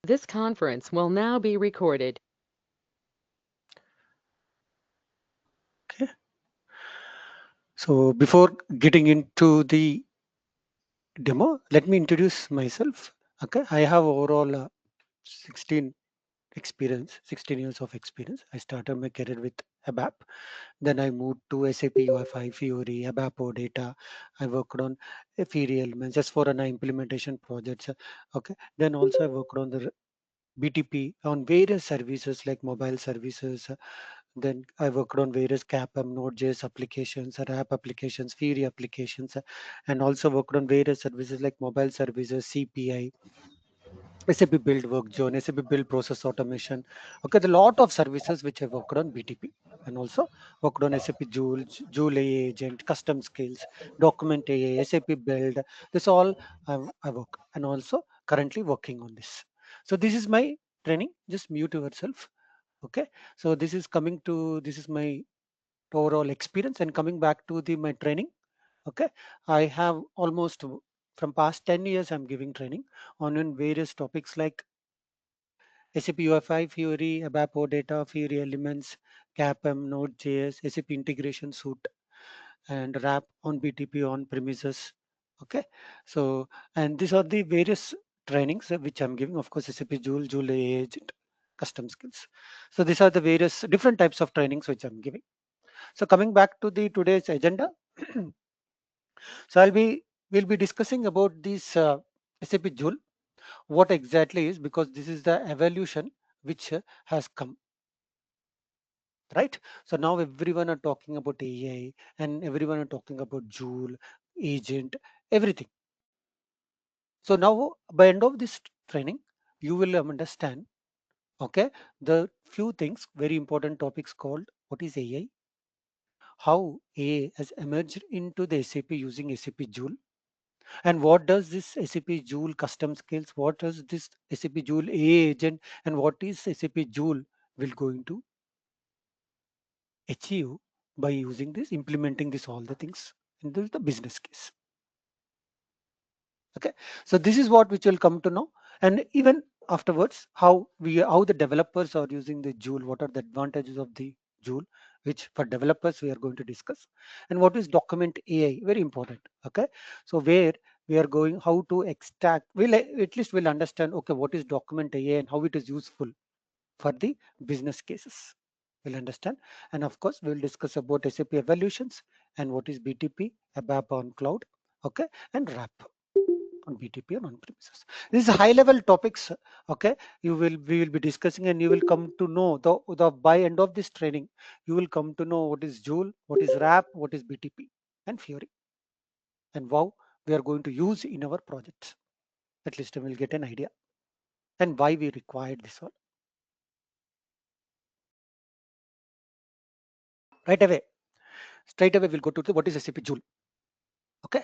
This conference will now be recorded. Okay. So before getting into the demo, let me introduce myself. Okay. I have overall 16 16 years of experience. I started my career with ABAP. Then I moved to SAP UI5, Fiori, ABAP data. I worked on Fiori elements just for an implementation projects. Okay. Then also I worked on the BTP on various services like mobile services. Then I worked on various CAPM, Node.js applications, RAP applications, Fiori applications, and also worked on various services like mobile services, CPI, SAP Build Work Zone, SAP Build Process Automation. Okay, the lot of services which I worked on BTP and also worked on SAP Joule, Joule AI Agent, custom skills, document AI, SAP Build. This all I work and also currently working on this. So this is my training. Just mute yourself. Okay. So this is my overall experience and coming back to the my training. Okay, I have almost from past 10 years I'm giving training on in various topics like SAP UI5, Fiori, ABAP data, Fiori elements, CAPM, Node.js, SAP integration suite, and RAP on BTP on premises. Okay, so and these are the various trainings which I'm giving. Of course, SAP Joule, Joule AI agent, custom skills. So these are the various different types of trainings which I'm giving. So coming back to the today's agenda, so we'll be discussing about this SAP Joule, what exactly is because this is the evolution which has come, right? So now everyone are talking about AI and everyone are talking about Joule, agent, everything. So now by end of this training, you will understand, okay, the few things, very important topics called what is AI, how AI has emerged into the SAP using SAP Joule. And what does this SAP Joule custom skills? What does this SAP Joule AI agent and what is SAP Joule will going to achieve by using this, implementing this all the things in the business case. Okay, so this is what which will come to know, and even afterwards, how the developers are using the Joule. What are the advantages of the Joule? Which for developers we are going to discuss, and what is document AI? Very important. Okay, so where we are going, how to extract. We'll at least we'll understand. Okay, what is document AI and how it is useful for the business cases. We'll understand, and of course we'll discuss about SAP evolutions and what is BTP, ABAP on cloud. Okay, and RAP on BTP and on premises. These are high level topics. Okay, we will be discussing, and you will come to know the by end of this training, you will come to know what is Joule, what is RAP, what is BTP, and Fiori, and how we are going to use in our projects. At least you will get an idea and why we required this all. Right away, straight away we'll go to the what is SAP Joule. Okay,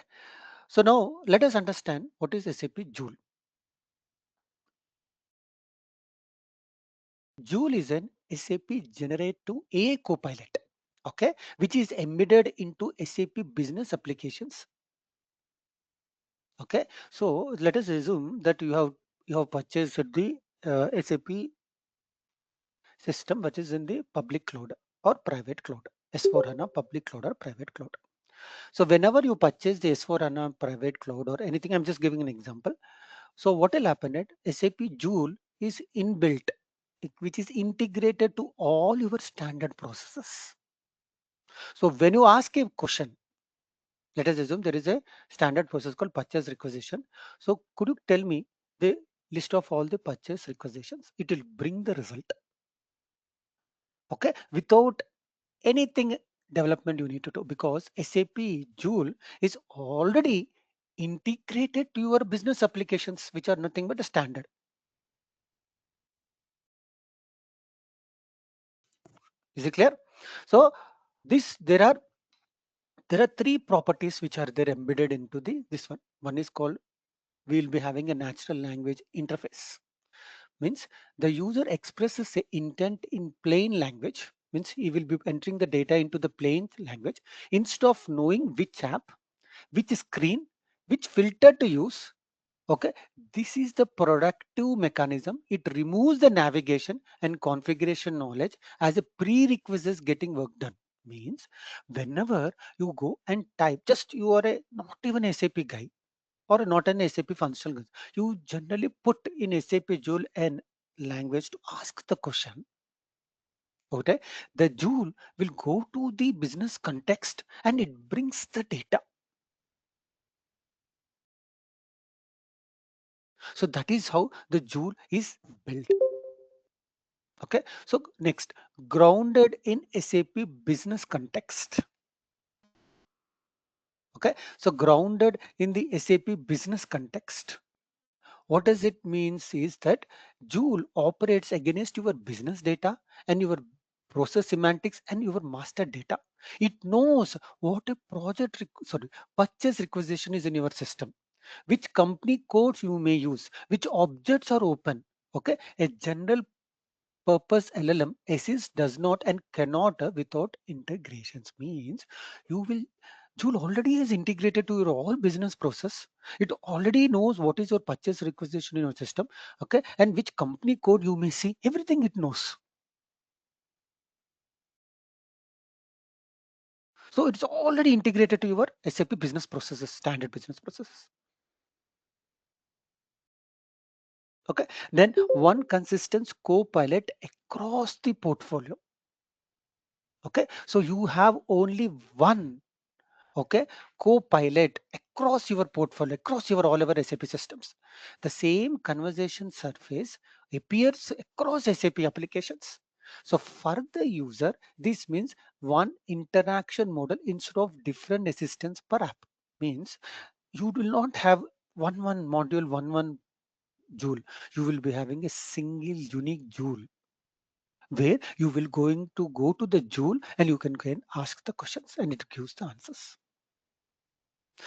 so now let us understand what is SAP Joule. Joule is an SAP generative AI copilot, okay, which is embedded into SAP business applications. Okay, so let us assume that you have purchased the SAP system which is in the public cloud or private cloud, S4 HANA public cloud or private cloud. So whenever you purchase the S4 HANA private cloud or anything, I'm just giving an example. So what will happen at SAP Joule is inbuilt, which is integrated to all your standard processes. So when you ask a question, let us assume there is a standard process called purchase requisition. So could you tell me the list of all the purchase requisitions? It will bring the result. Okay, without anything development you need to do because SAP Joule is already integrated to your business applications, which are nothing but a standard. Is it clear? So this there are three properties which are there embedded into the this one. One is called we'll be having a natural language interface. Means the user expresses a intent in plain language. Means he will be entering the data into the plain language instead of knowing which app, which screen, which filter to use. Okay, this is the productive mechanism. It removes the navigation and configuration knowledge as a prerequisite getting work done. Means whenever you go and type, just you are a not even SAP guy or not an SAP functional guy, you generally put in SAP Joule and language to ask the question. Okay, the Joule will go to the business context and it brings the data. So that is how the Joule is built. Okay, so next, grounded in SAP business context. Okay, so grounded in the SAP business context. What does it means is that Joule operates against your business data and your process semantics and your master data. It knows what a purchase requisition is in your system, which company codes you may use, which objects are open. Okay, a general purpose LLM assist does not and cannot without integrations. Means you will Joule already is integrated to your all business process. It already knows what is your purchase requisition in your system, okay, and which company code you may see. Everything it knows. So it's already integrated to your SAP business processes, standard business processes. Okay, then one consistent co-pilot across the portfolio. Okay, so you have only one, okay, co-pilot across your portfolio, across your all over SAP systems. The same conversation surface appears across SAP applications. So for the user, this means one interaction model instead of different assistants per app. Means you will not have one module, one Joule. You will be having a single unique Joule where you will going to go to the Joule and you can ask the questions and it gives the answers.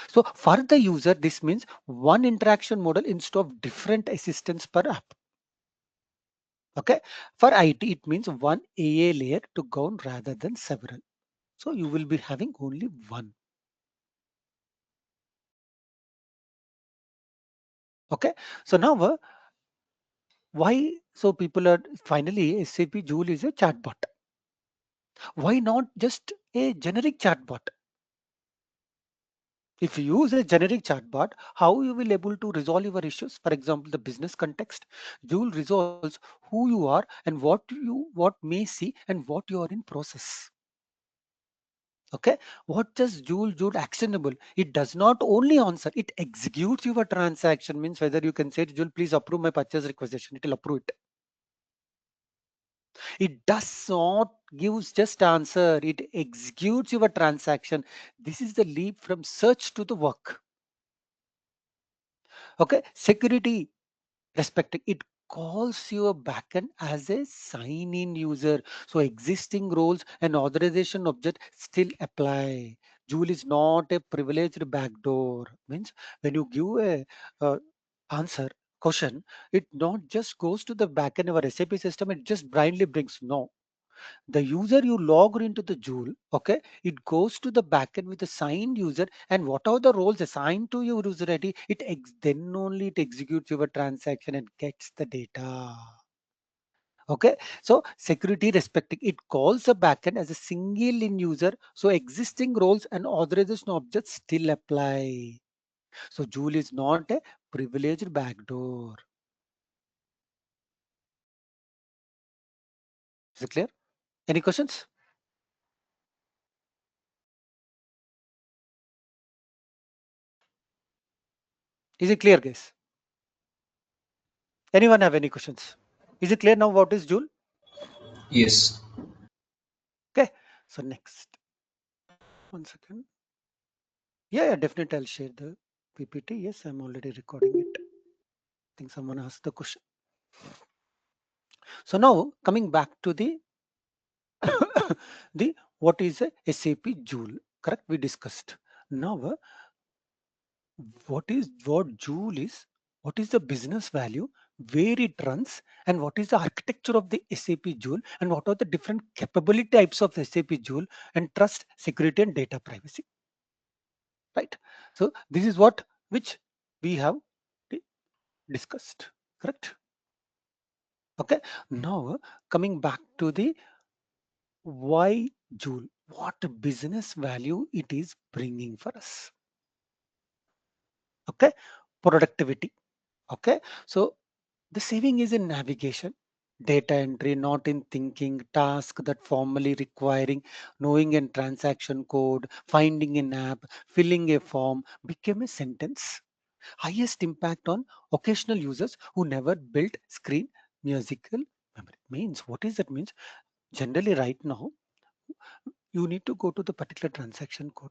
So for the user, this means one interaction model instead of different assistants per app. Okay. For IT, it means one AA layer to govern rather than several. So you will be having only one. Okay. So now why? So people are finally SAP Joule is a chatbot. Why not just a generic chatbot? If you use a generic chatbot, how you will able to resolve your issues? For example, the business context, Joule resolves who you are and what may see and what you are in process. Okay, what does Joule actionable? It does not only answer, it executes your transaction. Means whether you can say to Joule, please approve my purchase requisition, it will approve it. It does not gives just answer, it executes your transaction. This is the leap from search to the work. Okay, security respecting it calls your backend as a sign-in user. So existing roles and authorization object still apply. Joule is not a privileged backdoor. Means when you give a answer question, it not just goes to the backend of our SAP system, it just blindly brings no. The user you log into the Joule, okay, it goes to the backend with a signed user, and what are the roles assigned to your user ID, then only it executes your transaction and gets the data. Okay, so security respecting it calls the backend as a single in user, so existing roles and authorization objects still apply. So Joule is not a privileged backdoor. Is it clear? Any questions? Is it clear, guys? Anyone have any questions? Is it clear now what is Joule? Yes. Okay, so next, 1 second. Yeah, definitely I'll share the PPT. Yes, I'm already recording it. I think someone asked the question. So now coming back to the the what is a SAP Joule? Correct? We discussed. Now what Joule is? What is the business value? Where it runs, and what is the architecture of the SAP Joule, and what are the different capability types of SAP Joule, and trust, security, and data privacy. Right. So this is what which we have discussed, correct? Okay, now coming back to the why Joule, what business value it is bringing for us. Okay, productivity. Okay, so the saving is in navigation, data entry, not in thinking, task that formally requiring knowing a transaction code, finding an app, filling a form became a sentence. Highest impact on occasional users who never built screen musical memory. Means what is that means? Generally, right now, you need to go to the particular transaction code.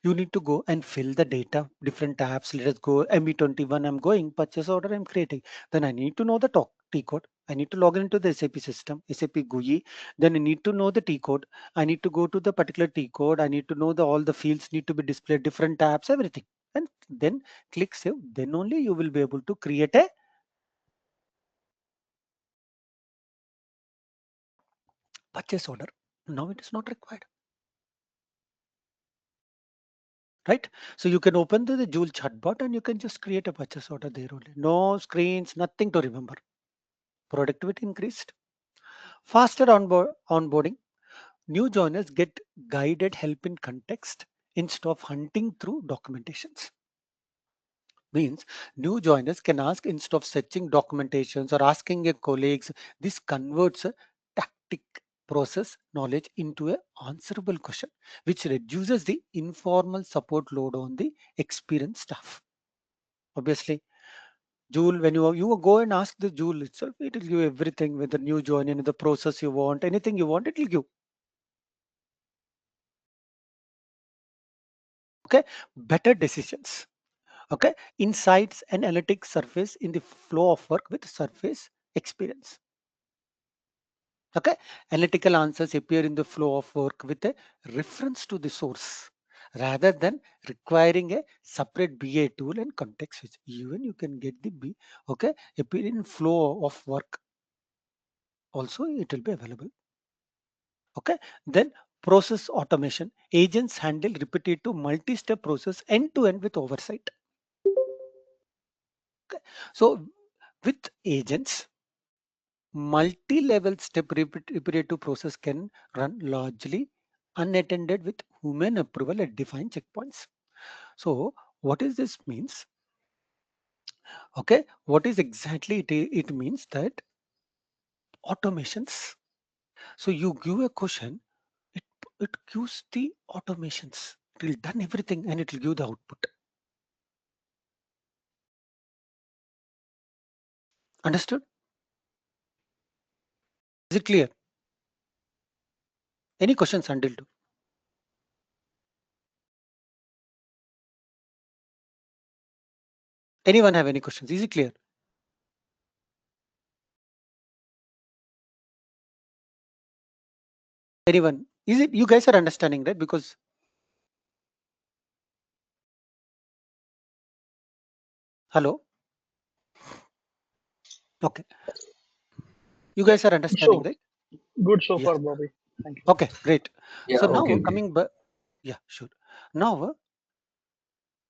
You need to go and fill the data, different tabs. Let us go MB21. I'm going purchase order. I'm creating. Then I need to know the T code. I need to log into the SAP system, SAP GUI. Then I need to know the T code. I need to go to the particular T code. I need to know the all the fields need to be displayed, different tabs, everything. And then click save. Then only you will be able to create a purchase order. Now it is not required. Right? So you can open the Joule chatbot and you can just create a purchase order there only. No screens, nothing to remember. Productivity increased. Faster onboarding. New joiners get guided help in context instead of hunting through documentations. Means new joiners can ask instead of searching documentations or asking your colleagues. This converts a tactic process knowledge into a answerable question, which reduces the informal support load on the experienced staff. Obviously, Joule, when you go and ask the Joule itself, it will give everything with the new join in the process you want, anything you want, it will give. Okay, better decisions. Okay, insights and analytics surface in the flow of work with surface experience. Okay, analytical answers appear in the flow of work with a reference to the source rather than requiring a separate BA tool and context switch. Even you can get the B, okay, appear in flow of work also it will be available. Okay, then process automation. Agents handle repetitive multi-step process end to end with oversight. Okay. So with agents, multi-level step repetitive process can run largely unattended with human approval at defined checkpoints. So what is this means? Okay, what is exactly it means that automations. So you give a question, it it gives the automations. It will done everything and it will give the output. Understood? Is it clear? Any questions until to? Anyone have any questions? Is it clear? Anyone? Is it you guys are understanding, right? Because hello? Okay. You Yeah, guys are understanding, so right? good so Yeah. far, Bobby. Thank you. Okay, great. Yeah, So now okay, okay. coming back, yeah, sure. Now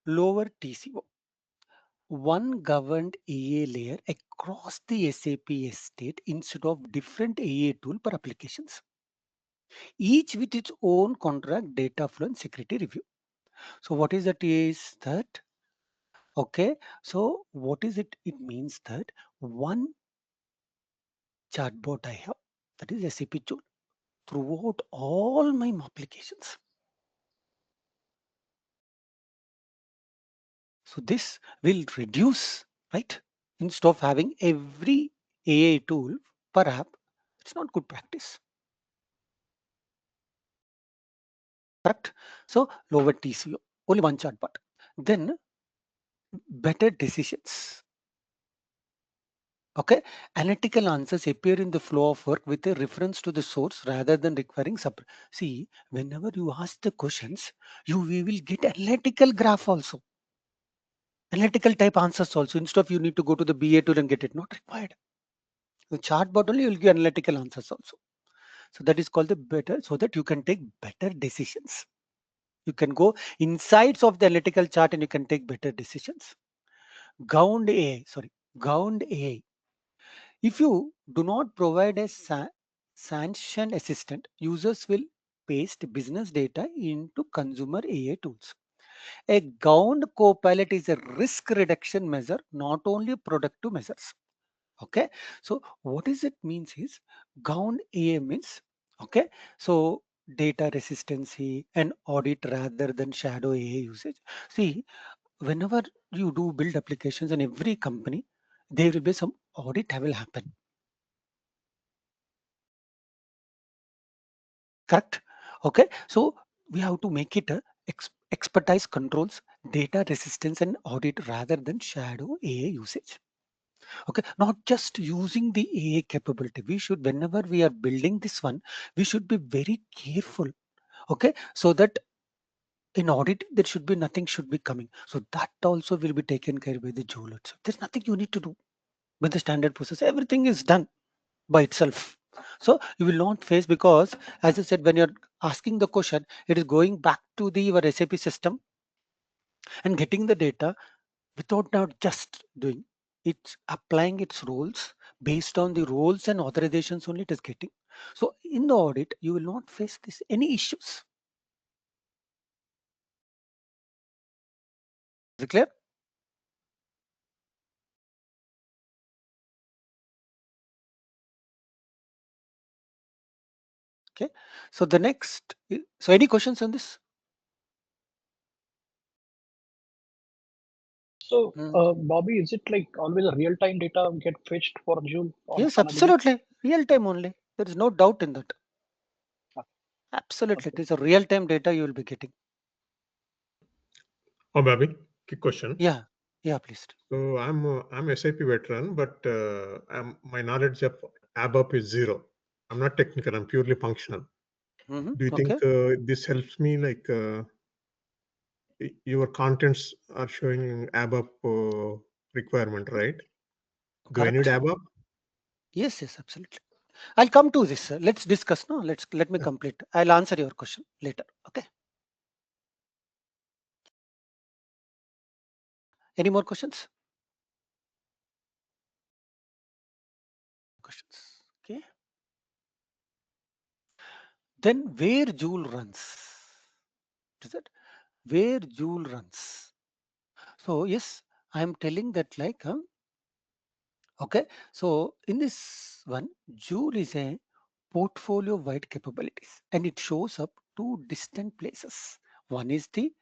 lower TCO. One governed AA layer across the SAP estate instead of different AA tool per applications, each with its own contract, data flow, and security review. So what is that is that? Okay, so what is it? It means that one chatbot I have, that is SAP Joule, throughout all my applications. So this will reduce, right? Instead of having every AI tool per app, it's not good practice. Correct? So lower TCO, only one chatbot. Then better decisions. Okay, analytical answers appear in the flow of work with a reference to the source rather than requiring separate. See, whenever you ask the questions, we will get analytical graph also, analytical type answers also. Instead of you need to go to the BA tool and get it, not required. The chartbot only will give analytical answers also. So that is called the better, so that you can take better decisions. You can go insides of the analytical chart and you can take better decisions. Gound AI, sorry, Gound AI. If you do not provide a sanction assistant, users will paste business data into consumer AI tools. A Gound Copilot is a risk reduction measure, not only productive measures. Okay, so what is it means is Gound AI means, okay, so data resistancy and audit rather than shadow AI usage. See, whenever you do build applications in every company, there will be some audit will happen. Correct? Okay, so we have to make it a expertise controls, data resistance and audit rather than shadow AI usage. Okay, not just using the AI capability. We should, whenever we are building this one, we should be very careful. Okay, so that in audit there should be nothing should be coming. So that also will be taken care by the Joule itself. There's nothing you need to do with the standard process. Everything is done by itself. So you will not face, because as I said, when you're asking the question, it is going back to the your SAP system and getting the data without not just doing, it's applying its rules based on the rules and authorizations only it is getting. So in the audit you will not face this any issues. Is it clear? Okay, so the next, so any questions on this? So, Mm. Bobby, is it like always a real-time data get fetched for Joule on Yes, HANA DB? absolutely, real time only, there is no doubt in that. Ah, Absolutely, it okay. is a real time data you will be getting. Oh, Bobby, quick question. Yeah, yeah, please. So I'm SAP veteran, but my knowledge of ABAP is zero. I'm not technical. I'm purely functional. Do you think Okay, this helps me? Like your contents are showing ABAP requirement, right? Do I need correct. ABAP? Yes, yes, absolutely. I'll come to this. Let's discuss. No, let me complete. I'll answer your question later. Okay. Any more questions? Questions. Okay. Then where Joule runs? Is it where Joule runs? So yes, I am telling that like okay. So in this one, Joule is a portfolio wide capabilities and it shows up two distant places. One is the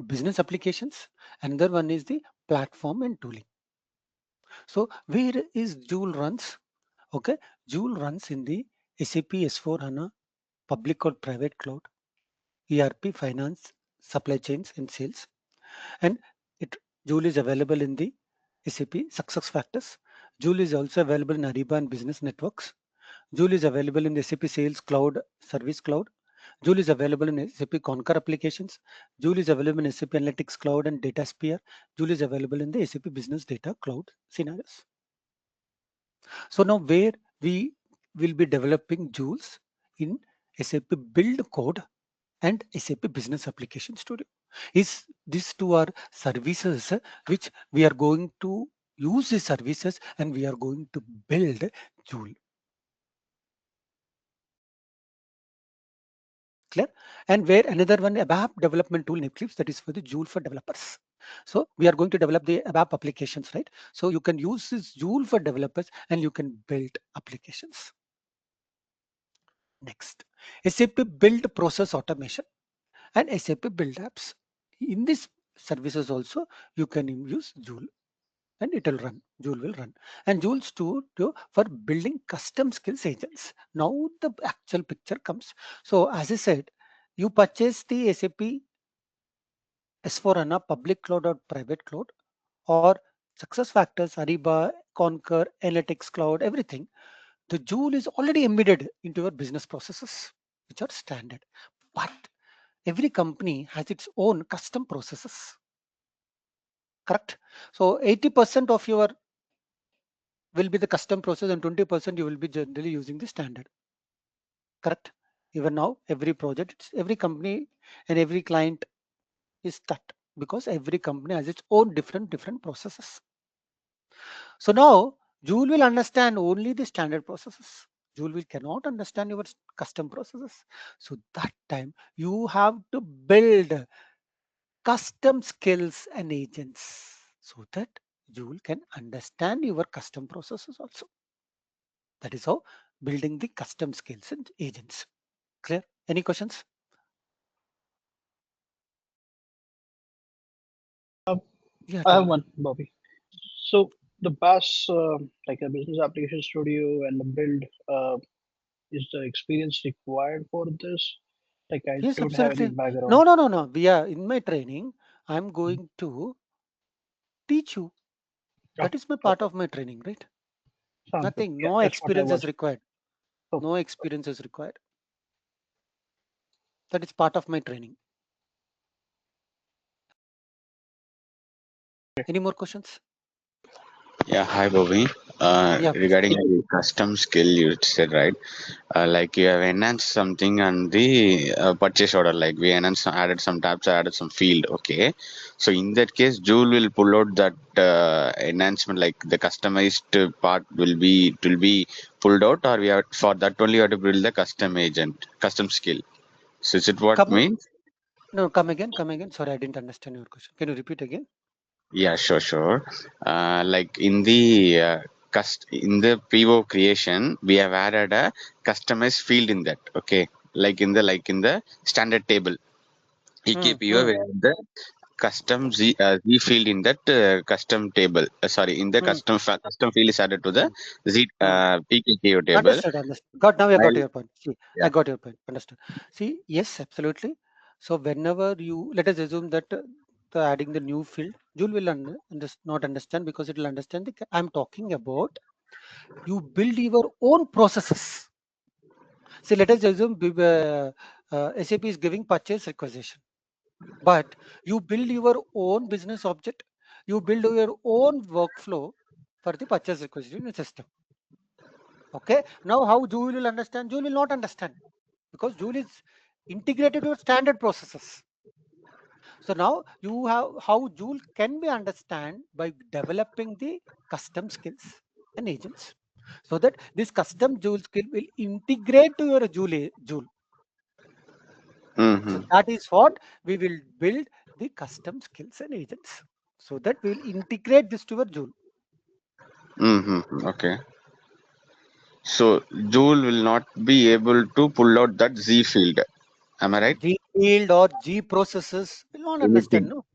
business applications, another one is the platform and tooling. So where is Joule runs? Okay, Joule runs in the SAP S4 HANA public or private cloud, ERP, finance, supply chains, and sales. And it Joule is available in the SAP Success Factors. Joule is also available in Ariba and business networks. Joule is available in the SAP Sales Cloud, Service Cloud. Joule is available in SAP Concur applications. Joule is available in SAP Analytics Cloud and DataSphere. Joule is available in the SAP Business Data Cloud scenarios. So now where we will be developing Joules in SAP Build Code and SAP Business Application Studio. Is these two are services which we are going to use these services and we are going to build Joule. Clear? And where another one ABAP development tool in Eclipse, that is for the Joule for developers. So we are going to develop the ABAP applications, right? So you can use this Joule for developers and you can build applications. Next, SAP Build Process Automation and SAP Build Apps. In these services also, you can use Joule and it will run. Joule will run. And Joule Studio for building custom skills agents. Now the actual picture comes. So as I said, you purchase the SAP S4 HANA public cloud or private cloud or success factors, Ariba, Concur, Analytics Cloud, everything. The Joule is already embedded into your business processes, which are standard. But every company has its own custom processes. Correct? So 80% of your will be the custom process and 20% you will be generally using the standard. Correct? Even now, every project, every company and every client is that. because every company has its own different processes. So now Joule will understand only the standard processes. Joule will cannot understand your custom processes. So that time you have to build custom skills and agents so that Joule can understand your custom processes also. That is how building the custom skills and agents. Clear? Any questions? Yeah, I tell have me. one, Bobby. So the BAS, like a business application studio and the build, is the experience required for this? Like I Yes, don't have any absolutely. background. No. We are in my training. I'm going to teach you. Oh, That is my part okay. of my training, right? Sounds good. Nothing. Yeah, No that's what I experience is was. required. Oh, No experience is required. That is part of my training. Any more questions? Yeah, hi Bobby. Yeah, please. Regarding the custom skill, you said right. Like you have enhanced something on the purchase order. Like we enhanced, added some tabs, added some field. Okay, so in that case, Joule will pull out that enhancement. Like the customized part will be pulled out, or we have for that only you have to build the custom agent, custom skill. So is it what Come. means? No, come again. Come again. Sorry, I didn't understand your question. Can you repeat again? Yeah, sure. Like in the in the PO creation, we have added a customized field in that. Okay, like in the standard table. Hmm. EKPO we have the custom Z field in that custom table. Sorry, in the Hmm. custom field is added to the Hmm. Z Hmm. PKPO table. Understood. Got now. I got While your point. See, I yeah, got your point. Understood. See, yes, absolutely. So whenever you let us assume that the adding the new field, Joule will not understand because it will understand the. I'm talking about you build your own processes. See, let us assume SAP is giving purchase requisition, but you build your own business object. You build your own workflow for the purchase requisition system. Okay. Now, how Joule will understand? Joule will not understand because Joule is integrated with standard processes. So now you have how Joule can be understand by developing the custom skills and agents, so that this custom Joule skill will integrate to your Joule. So mm-hmm, that is what we will build the custom skills and agents, so that we will integrate this to your Joule. okay. So Joule will not be able to pull out that Z field. Am I right? G field or G processes will not understand. Anything. No.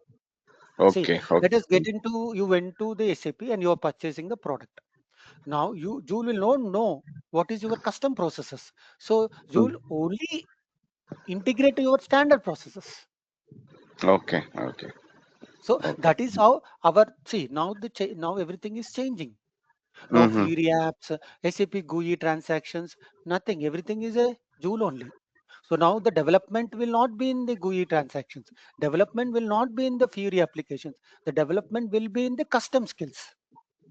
See, Okay. let us get into you went to the SAP and you are purchasing the product. Now Joule will not know what is your custom processes. So Mm. Joule only integrate to your standard processes. Okay. Okay. So Okay. that is how our see now now everything is changing. Now Mm-hmm. Fiori apps, SAP GUI transactions, nothing. Everything is a Joule only. So now the development will not be in the GUI transactions. Development will not be in the Fiori applications. The development will be in the custom skills,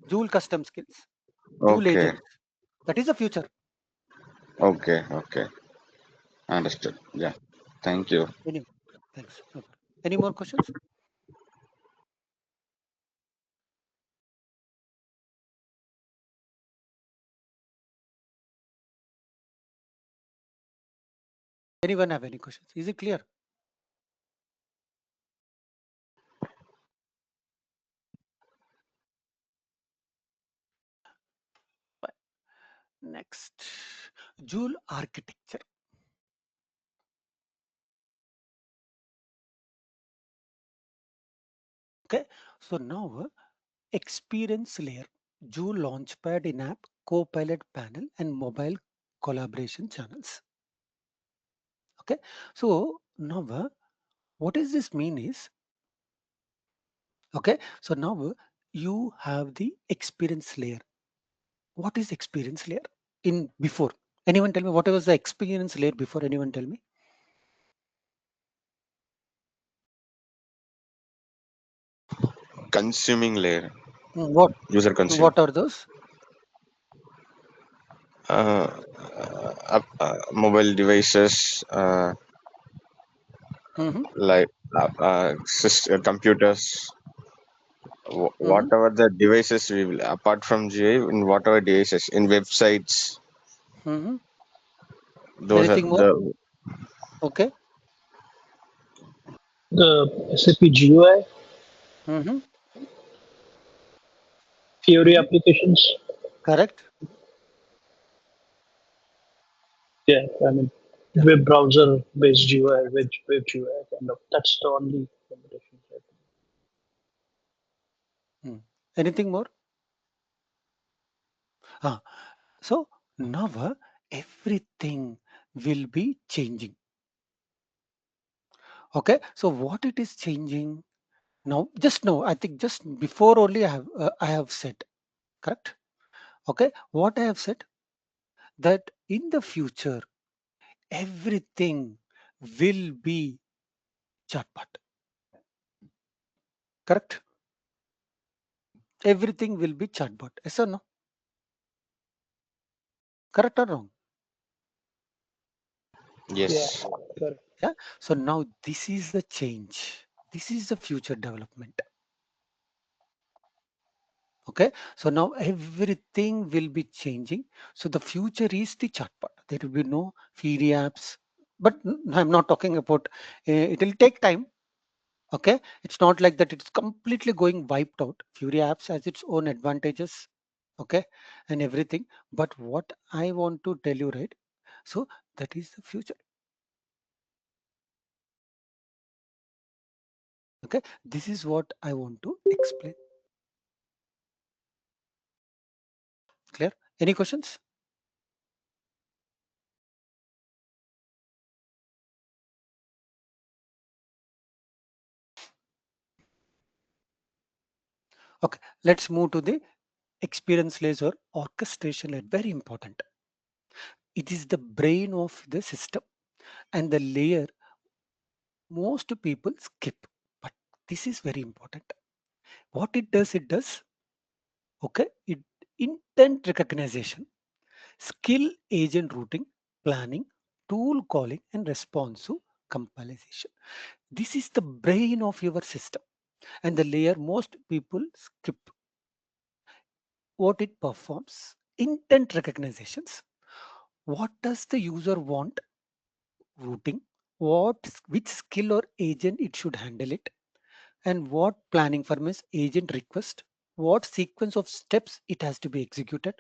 Joule custom skills, Joule Okay. agents. That is the future. Okay. Okay. Understood. Yeah. Thank you. Anyway, thanks. No problem. Any more questions? Anyone have any questions? Is it clear? Next, Joule architecture. Okay, so now experience layer, Joule Launchpad in-app, Copilot panel, and mobile collaboration channels. Okay, so now what does this mean is, okay, so now you have the experience layer. What is experience layer in before? Anyone tell me what was the experience layer before? Anyone tell me? Consuming layer. What User consume. what are those? Mobile devices. Mm-hmm. like computers, Mm-hmm. whatever the devices we will, apart from GI, in whatever devices, in websites, Mm-hmm. those are Anything more? the Okay. The SAP GUI, Mm-hmm. Fiori Mm-hmm. applications. Correct. Yeah, I mean, Yeah. web browser based GUI, web GUI kind of. That's the only limitation. Mm. Anything more? Ah, so now everything will be changing. Okay. So what it is changing now? Just now, I think just before only I have said, correct? Okay. What I have said that in the future everything will be chatbot. Correct? Everything will be chatbot. Yes or no? Correct or wrong? Yeah, yes. correct. Yeah. So now this is the change. This is the future development. Okay. So now everything will be changing. So the future is the chatbot. There will be no Fiori apps. But I'm not talking about. It will take time. Okay. It's not like that. It's completely going wiped out. Fiori apps has its own advantages. Okay, and everything. But what I want to tell you, right? So that is the future. Okay, this is what I want to explain. Clear? Any questions? Okay, let's move to the experience layer or orchestration layer. Very important. It is the brain of the system and the layer most people skip. But this is very important. What it does, okay, it intent recognition, skill agent routing, planning, tool calling, and responsive compilation. This is the brain of your system and the layer most people skip. What it performs, intent recognitions. What does the user want? Routing. Which skill or agent it should handle it, and what planning from his agent request. What sequence of steps it has to be executed.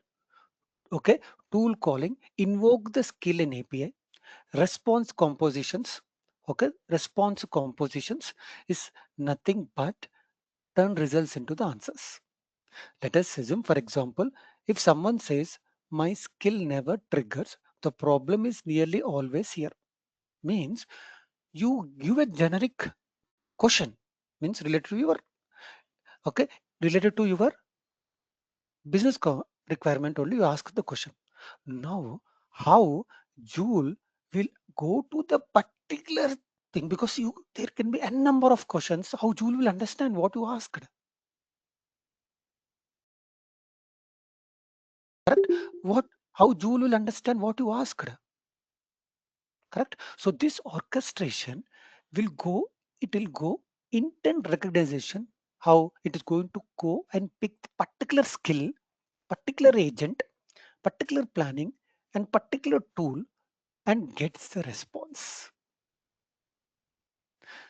Okay, tool calling, invoke the skill in API, response compositions. Okay, response compositions is nothing but turn results into the answers. Let us assume, for example, if someone says my skill never triggers, the problem is nearly always here. Means you give a generic question, means related to your, okay, related to your business requirement only. You ask the question. Now, how Joule will go to the particular thing, because you there can be a number of questions. How Joule will understand what you asked. Correct? What how Joule will understand what you asked. Correct? So this orchestration will go, it will go intent recognition, how it is going to go and pick the particular skill, particular agent, particular planning, and particular tool and gets the response.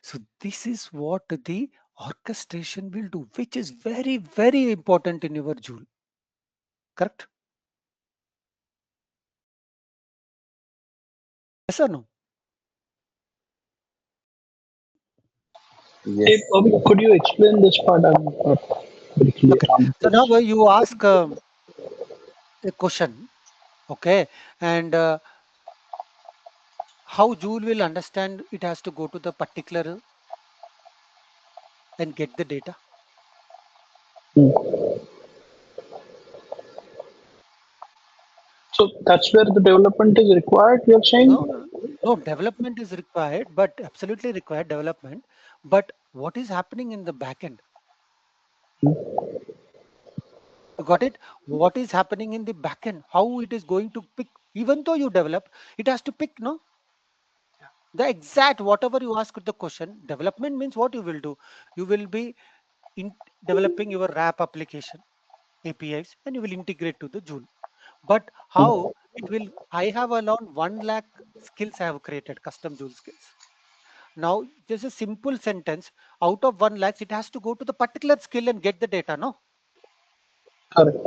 So this is what the orchestration will do, which is very, very important in your Joule. Correct? Yes or no? Hey, Yes. Bobby, could you explain this part? I'm not very clear Okay. on So now this. you ask a question, okay, and how Joule will understand it has to go to the particular and get the data. Hmm. So that's where the development is required, you're saying? No, no, no, development is required, but absolutely required development. But what is happening in the backend? You got it? What is happening in the backend? How it is going to pick? Even though you develop, it has to pick, no? The exact whatever you ask the question, development means what you will do. You will be in developing your RAP application APIs and you will integrate to the Joule. But how it will, I have around 1 lakh skills I have created, custom Joule skills. Now, just a simple sentence, out of 1 lakhs, it has to go to the particular skill and get the data, no? Correct.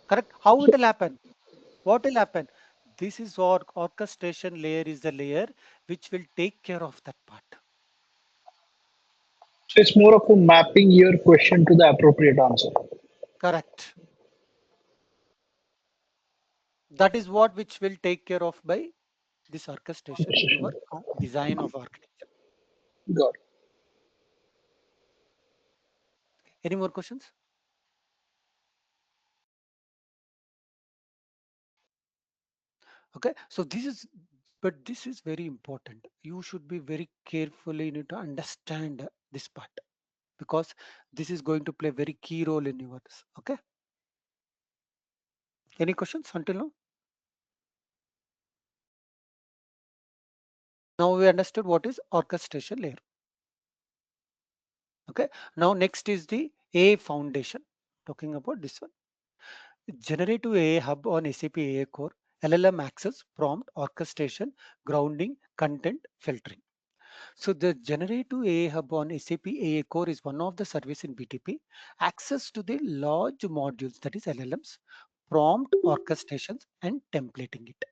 Correct? How it So, will happen? What will happen? This is orchestration layer is the layer which will take care of that part. so it's more of a mapping your question to the appropriate answer. Correct. That is what which will take care of by this orchestration in your design of architecture. Got it. Any more questions? Okay, so this is very important. You should be very carefully, you need to understand this part because this is going to play very key role in yours. Okay, any questions until now? Now we understood what is orchestration layer. Okay, now next is the A foundation. Talking about this one, generative AI hub on SAP AI Core, LLM access, prompt orchestration, grounding, content filtering. So the generative AI hub on SAP AI Core is one of the service in BTP. Access to the large modules, that is LLMs, prompt orchestrations and templating it.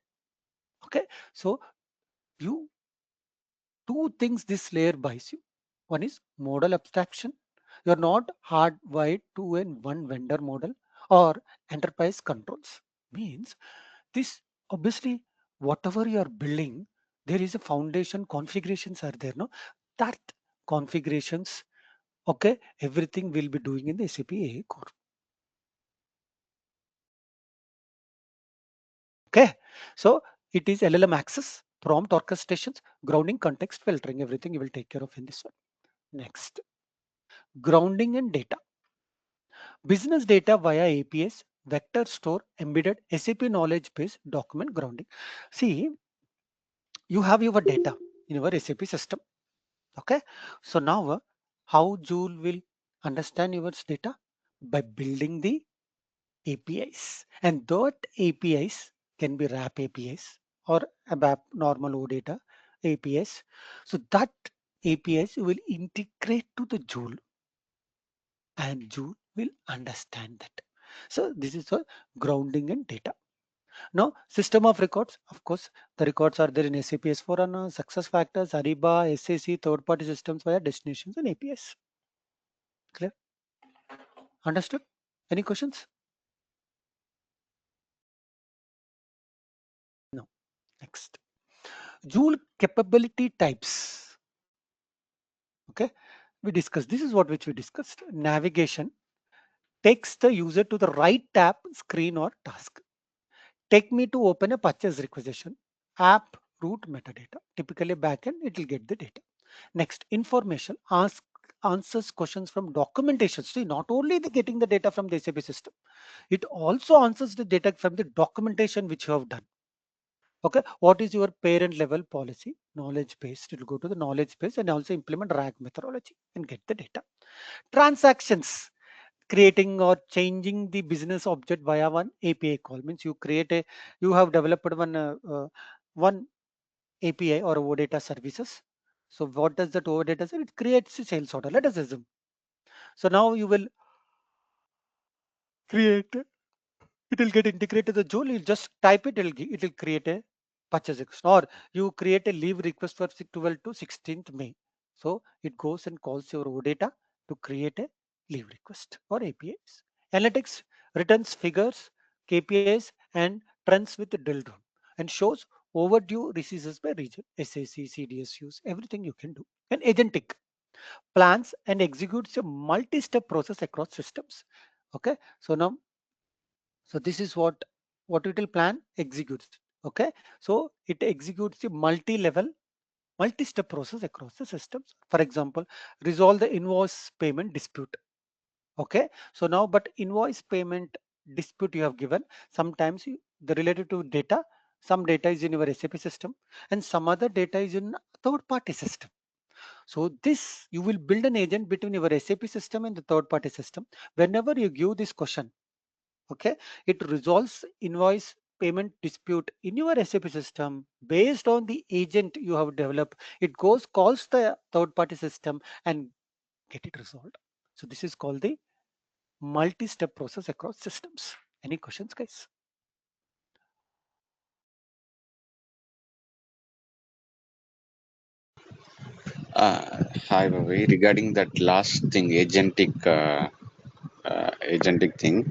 Okay, so you two things this layer buys you. One is model abstraction. You're not hardwired to an one vendor model or enterprise controls. Means this obviously whatever you are building, there is a foundation configurations are there, no? That configurations, okay, everything will be doing in the SAP AI core. Okay, so it is LLM access, prompt orchestrations, grounding, context filtering, everything you will take care of in this one. Next, grounding and data. Business data via APS, vector store, embedded SAP knowledge base, document grounding. See, you have your data in your SAP system. Okay, so now how Joule will understand your data by building the APIs, and that APIs can be RAP APIs or ABAP normal OData APIs. So that APIs will integrate to the Joule and Joule will understand that. So this is a grounding and data. Now system of records, of course, the records are there in SAP S/4HANA, success factors, Ariba, SAC, third-party systems via destinations and APIs. Clear? Understood? Any questions? No. Next. Joule capability types. Okay, we discussed. This is what which we discussed. Navigation takes the user to the right tab, screen or task. Take me to open a purchase requisition. App root metadata. Typically backend, it will get the data. Next, information answers questions from documentation. See, not only the getting the data from the SAP system, it also answers the data from the documentation which you have done. Okay, what is your parent level policy? Knowledge based. It will go to the knowledge base and also implement RAG methodology and get the data. Transactions, creating or changing the business object via one API call. Means you have developed one API or OData services. So what does that OData say? It creates a sales order. Let us assume. So now you will create, it will get integrated to the Joule. You just type it, it will create a purchase request, or you create a leave request for 12 to 16th May. So it goes and calls your OData to create a leave request or APIs. Analytics returns figures, KPIs, and trends with the drill down and shows overdue receipts by region, SAC, CDSUs, everything you can do. And agentic plans and executes a multi-step process across systems. Okay, so now, so this is what it will plan executes. Okay, so it executes a multi-level multi-step process across the systems. For example, resolve the invoice payment dispute. Okay, so now but invoice payment dispute you have given, sometimes the related to data, some data is in your SAP system and some other data is in third-party system. So this, you will build an agent between your SAP system and the third-party system. Whenever you give this question, okay, it resolves invoice payment dispute in your SAP system based on the agent you have developed. It goes, calls the third-party system and get it resolved. So this is called the multi-step process across systems. Any questions, guys? Hi, Bobby. Regarding that last thing, agentic thing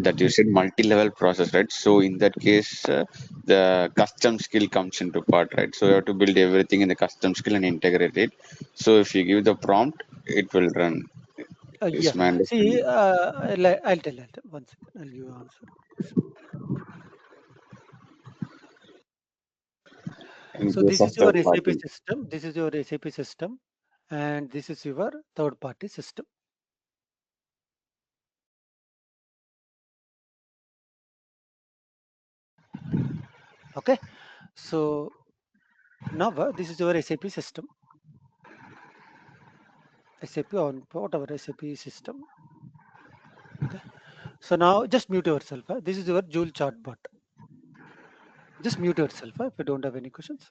that you said multi-level process, right? So in that case, the custom skill comes into part, right? So you have to build everything in the custom skill and integrate it. So if you give the prompt, it will run. Is Yeah. my See, understanding? I'll tell. One second. I'll give you answer. In So case this of is your third SAP party. system. This is your SAP system, and this is your third-party system. Okay. So now this is your SAP system. SAP on whatever SAP system. Okay. So now just mute yourself. This is your Joule chatbot. Just mute yourself if you don't have any questions.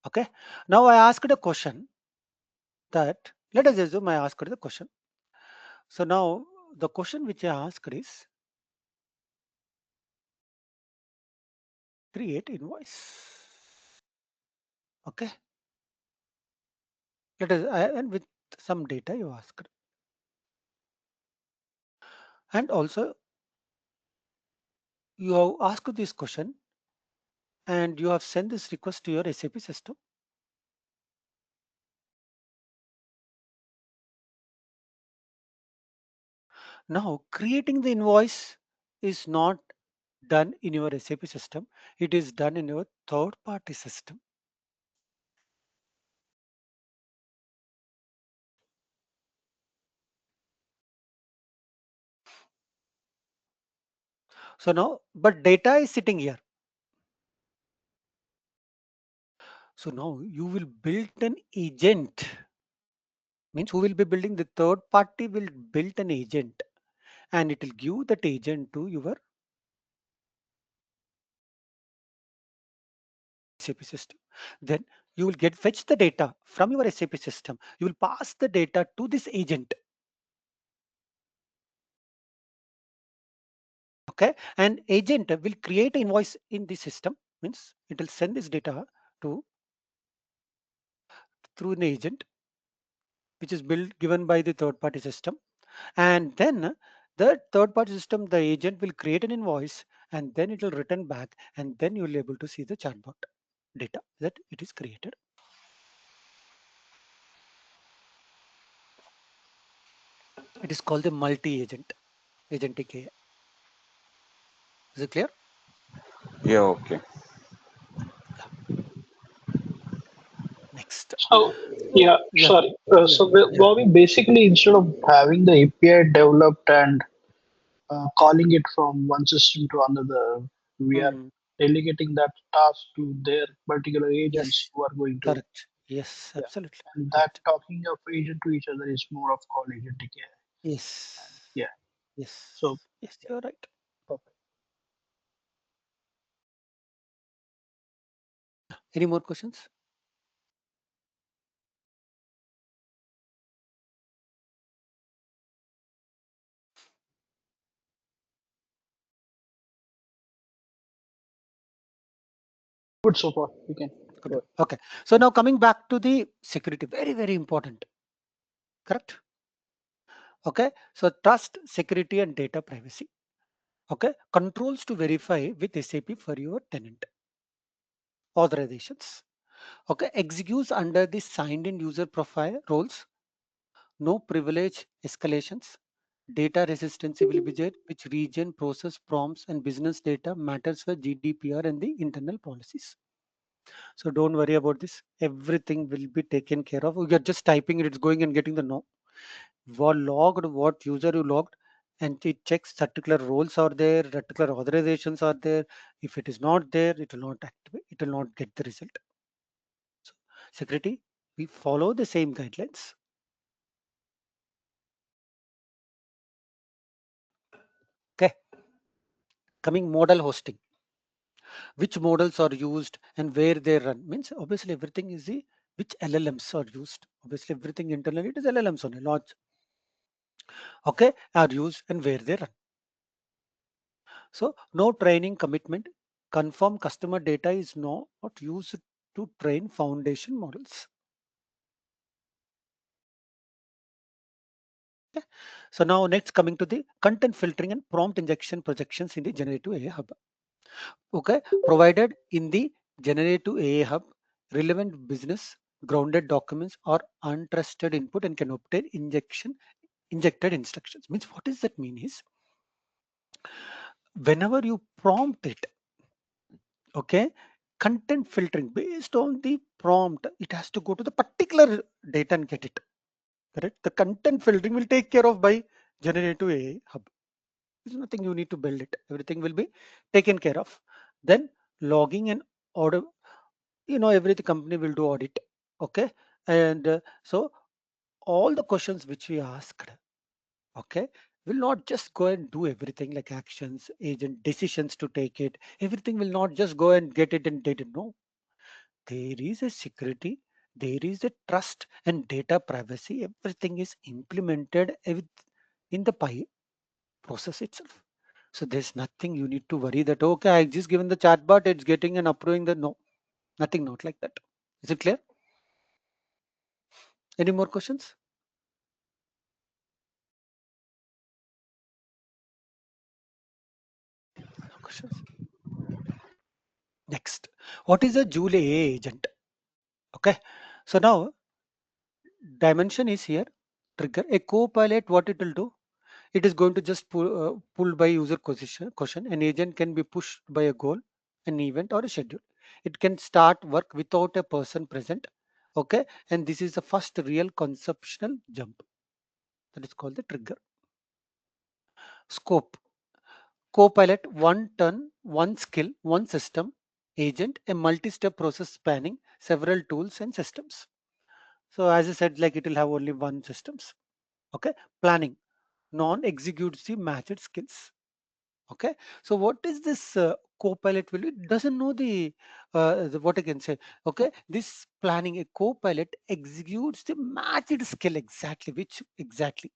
Okay. Now I asked a question that, let us assume I asked the question. So now the question which I asked is create invoice. Okay. Let us and with some data you asked. And also you have asked this question and you have sent this request to your SAP system. Now creating the invoice is not done in your SAP system. It is done in your third party system. So now, but data is sitting here. So now you will build an agent. Means who will be building? The third party will build an agent and it will give that agent to your SAP system. Then you will get fetch the data from your SAP system. You will pass the data to this agent. Okay, and agent will create an invoice in the system. Means it will send this data to through an agent which is built given by the third party system, and then the third party system, the agent will create an invoice and then it will return back, and then you will be able to see the chatbot data that it is created. It is called the multi-agent agentic AI. Is it clear? Yeah, okay. Yeah. Next. So yeah, Yeah. sorry. Yeah. Yeah. Bobby, basically instead of having the API developed and calling it from one system to another, we are Hmm. delegating that task to their particular agents Yes. who are going to, Correct. Yes. yeah. Absolutely. And that Correct. talking of agent to each other is more of called agentic AI. Yes. Yeah. Yes. So Yes. You're right. perfect. Any more questions? Good so far. We can Good. go ahead. Okay. So now coming back to the security, very, very important. Correct. Okay. So trust, security, and data privacy. Okay. Controls to verify with SAP for your tenant. Authorizations. Okay. Executes under the signed in user profile roles. No privilege escalations. Data resistance will be there, which region, process, prompts, and business data matters for GDPR and the internal policies. So don't worry about this. Everything will be taken care of. You're just typing it, it's going and getting the no. What logged, what user you logged, and it checks particular roles are there, particular authorizations are there. If it is not there, it will not activate, it will not get the result. So security, we follow the same guidelines. Okay, coming model hosting, which models are used and where they run means obviously everything is the which LLMs are used. Obviously everything internally it is LLMs only, large, okay, are used and where they run. So no training commitment. Confirm customer data is not used to train foundation models. Okay. So now next coming to the content filtering and prompt injection projections in the generative AI hub. Okay, provided in the generative AI hub, relevant business grounded documents or untrusted input and can obtain injected instructions. Means what does that mean is whenever you prompt it, okay, content filtering based on the prompt, it has to go to the particular data and get it. Correct. The content filtering will take care of by generative AI hub. There's nothing you need to build it. Everything will be taken care of. Then logging and order, every company will do audit. Okay. And so all the questions which we asked, okay, will not just go and do everything like actions, agent decisions to take it. Everything will not just go and get it and data. No, there is a security, there is a trust and data privacy. Everything is implemented in the process itself. So there's nothing you need to worry that, okay, I just given the chatbot, it's getting and approving the no, nothing not like that. Is it clear? Any more questions? No questions. Next, what is a Joule AI agent? Okay, so now dimension is here. Trigger a co-pilot. What it will do? It is going to just pull by user question. An agent can be pushed by a goal, an event, or a schedule. It can start work without a person present. Okay, and this is the first real conceptual jump. That is called the trigger. Scope. Co-pilot, one turn, one skill, one system. Agent, a multi-step process spanning several tools and systems. So as I said, like it will have only one systems. Okay, planning, non-executive matched skills. Okay, so what is this co-pilot will it doesn't know what I can say. Okay, this planning, a co-pilot executes the matched skill exactly, which exactly,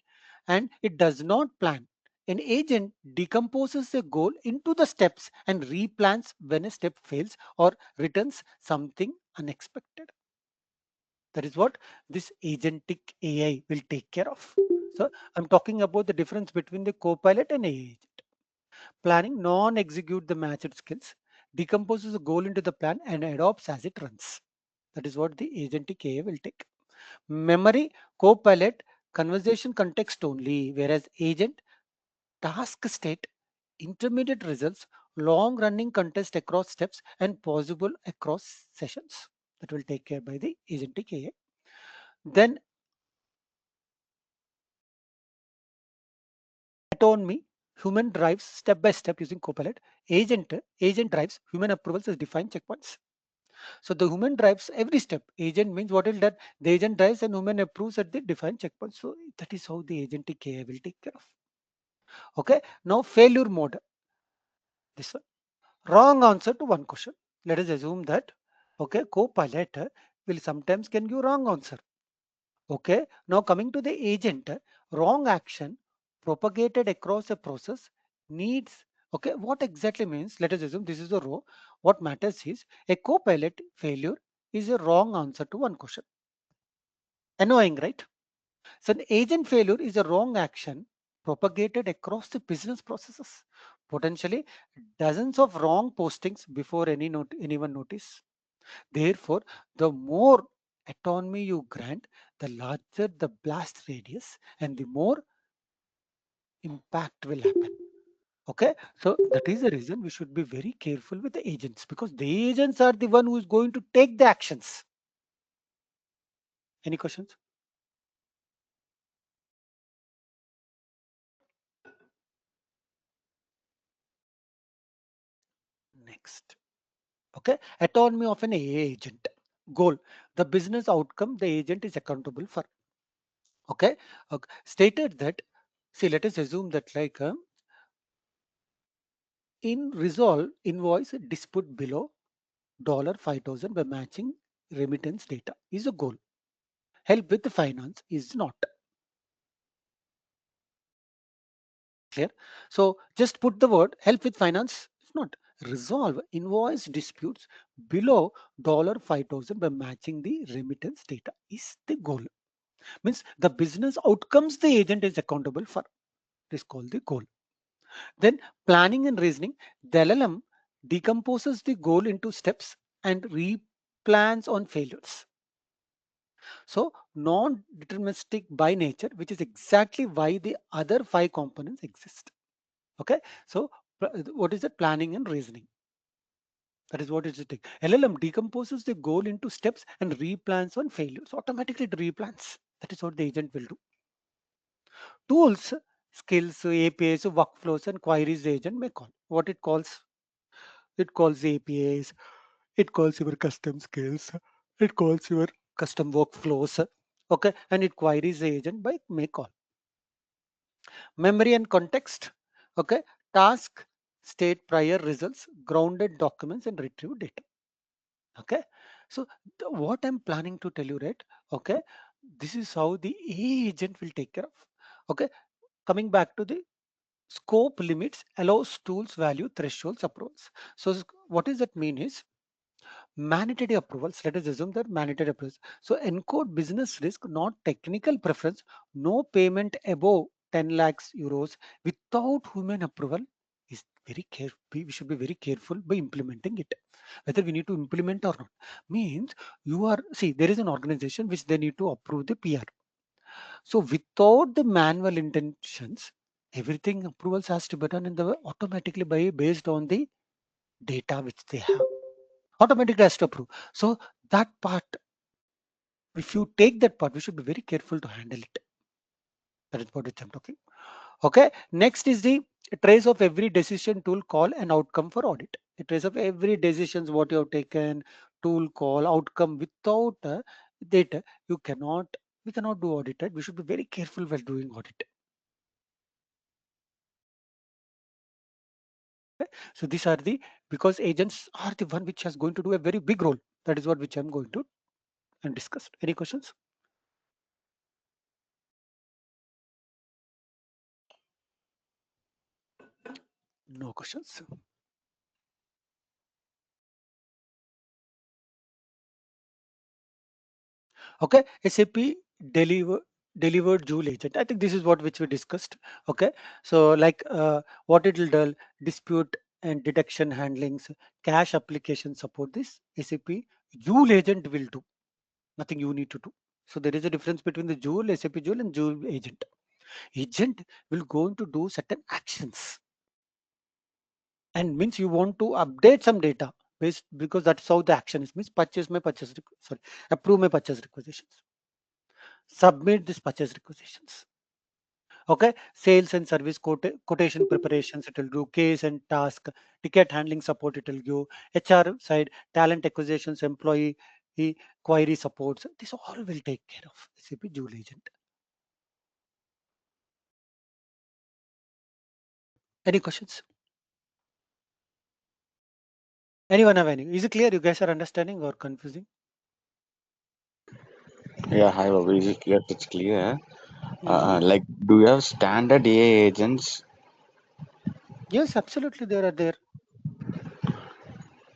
and it does not plan. An agent decomposes a goal into the steps and replans when a step fails or returns something unexpected. That is what this agentic AI will take care of. So I'm talking about the difference between the co-pilot and AI. Planning non-execute the matched skills, decomposes the goal into the plan and adopts as it runs. That is what the agentic AI will take. Memory, co-pilot, conversation context only, whereas agent, task state, intermediate results, long-running contest across steps and possible across sessions. That will take care by the agentic AI. Then autonomy, human drives step by step using Copilot. Agent drives human approvals as defined checkpoints. So the human drives every step. Agent means what is that? The agent drives and human approves at the defined checkpoint. So that is how the agentic AI will take care of. Okay. Now failure mode. This one. Wrong answer to one question. Let us assume that okay, Copilot will sometimes can give wrong answer. Okay. Now coming to the agent, wrong action propagated across a process needs. Okay, what exactly means? Let us assume this is a row. What matters is a co-pilot failure is a wrong answer to one question. Annoying, right? So an agent failure is a wrong action propagated across the business processes. Potentially dozens of wrong postings before anyone notice. Therefore, the more autonomy you grant, the larger the blast radius and the more impact will happen. Okay, so that is the reason we should be very careful with the agents because the agents are the one who is going to take the actions. Any questions? Next. Okay, autonomy of an AA agent. Goal, the business outcome the agent is accountable for. Okay, okay. Stated that, see, let us assume that like in resolve invoice dispute below $5,000 by matching remittance data is a goal. Help with the finance is not. Clear? So just put the word help with finance is not. Resolve invoice disputes below $5,000 by matching the remittance data is the goal. Means the business outcomes the agent is accountable for. This is called the goal. Then planning and reasoning, the LLM decomposes the goal into steps and replans on failures. So non-deterministic by nature, which is exactly why the other 5 components exist. Okay, so what is the planning and reasoning? That is what it is. LLM decomposes the goal into steps and replans on failures. Automatically it replans. That is what the agent will do. Tools, skills, APIs, workflows, and queries the agent may call. What it calls? It calls APIs. It calls your custom skills. It calls your custom workflows. Okay, and it queries the agent by may call. Memory and context. Okay, task, state, prior results, grounded documents, and retrieve data. Okay, so what I'm planning to tell you, right? Okay, this is how the agent will take care of. Okay, coming back to the scope limits allows tools value thresholds approvals. So what does that mean is mandatory approvals. Let us assume that mandatory approvals. So encode business risk, not technical preference. No payment above 10 lakhs euros without human approval is very careful. We should be very careful by implementing it. Whether we need to implement or not means you are see there is an organization which they need to approve the PR. So without the manual intentions, everything approvals has to be done in the automatically by based on the data which they have. Automatically has to approve. So that part, if you take that part, we should be very careful to handle it. That is what I'm talking. Okay. Next is the trace of every decision, tool call, and outcome for audit. A trace of every decisions what you have taken, tool call, outcome. Without data, you cannot. We cannot do audit. Right? We should be very careful while doing audit. Okay? So these are the because agents are the one which is going to do a very big role. That is what which I'm going to and discuss. Any questions? No questions. Okay, SAP deliver delivered Joule agent. I think this is what which we discussed. Okay, so like what it will do, dispute and detection handlings, cache application support. This SAP Joule agent will do. Nothing you need to do. So there is a difference between the Joule, SAP Joule, and Joule agent. Agent will go to do certain actions, and means you want to update some data based because that's how the action is. Means purchase my purchase sorry approve my purchase requisitions, submit this purchase requisitions. Okay, sales and service quotation preparations it will do, case and task, ticket handling support it will give, HR side, talent acquisitions, employee query supports. This all will take care of SAP Joule agent. Any questions? Anyone have any? Is it clear? You guys are understanding or confusing? Yeah, hi, Bobby. Is it clear? It's clear. Mhm. Like, do you have standard AI agents? Yes, absolutely. There are there.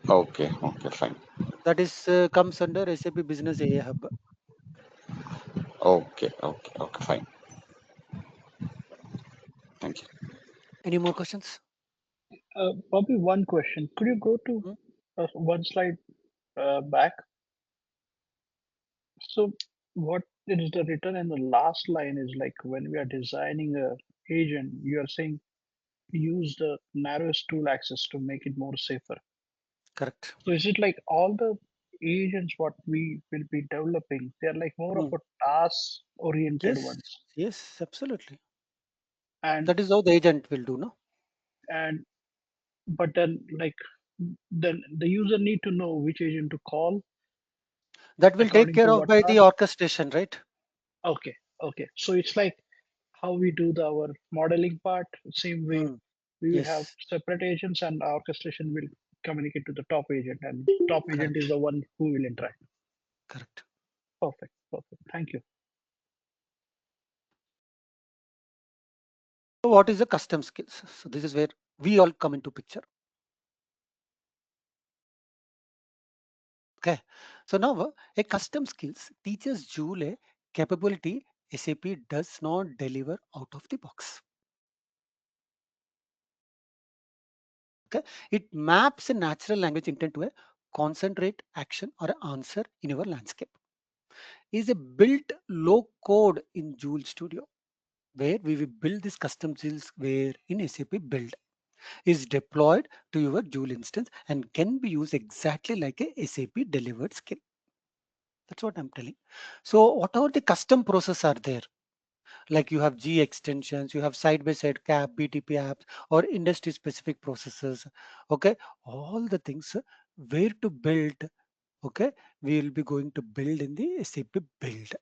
Okay, okay, fine. That is comes under SAP Business AI Hub. Okay, okay, okay, fine. Thank you. Any more questions? Bobby, one question. Could you go to Hmm? one slide back? So what is the written in the last line is like when we are designing a agent, you are saying use the narrowest tool access to make it more safer. Correct. So is it like all the agents what we will be developing, they're like more of Hmm. a task oriented Yes, ones. yes, absolutely. And That is how the agent will do, no? and but then like then the user need to know which agent to call That will take according care to of what by the task. orchestration, right? Okay, okay. So it's like how we do our modeling part. Same way, Mm, we will have yes, separate agents, and orchestration will communicate to the top agent, and top agent is correct, the one who will interact. correct. Perfect, perfect. Thank you. So what is the custom skills? So this is where we all come into picture. Okay. So now a custom skills teaches Joule a capability SAP does not deliver out of the box. Okay. It maps a natural language intent to a concentrate action or an answer in your landscape. Is a built low code in Joule Studio where we will build this custom skills where in SAP build is deployed to your Joule instance and can be used exactly like a SAP delivered skill. That's what I'm telling. So whatever the custom process are there, like you have G extensions, you have side-by-side CAP, BTP apps, or industry-specific processes. Okay, all the things where to build. Okay, we will be going to build in the SAP build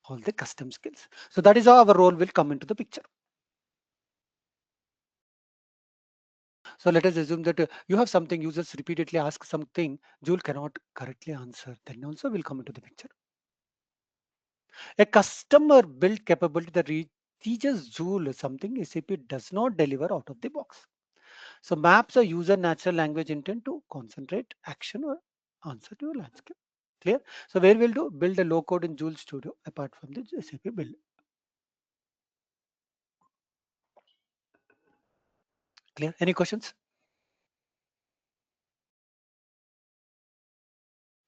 all the custom skills. So that is how our role will come into the picture. So let us assume that you have something users repeatedly ask something Joule cannot correctly answer. Then also will come into the picture. A customer built capability that teaches Joule something SAP does not deliver out of the box. So maps a user natural language intent to concentrate action or answer to your landscape. Clear? So where we'll do build a low code in Joule Studio apart from the SAP build. Clear? Any questions?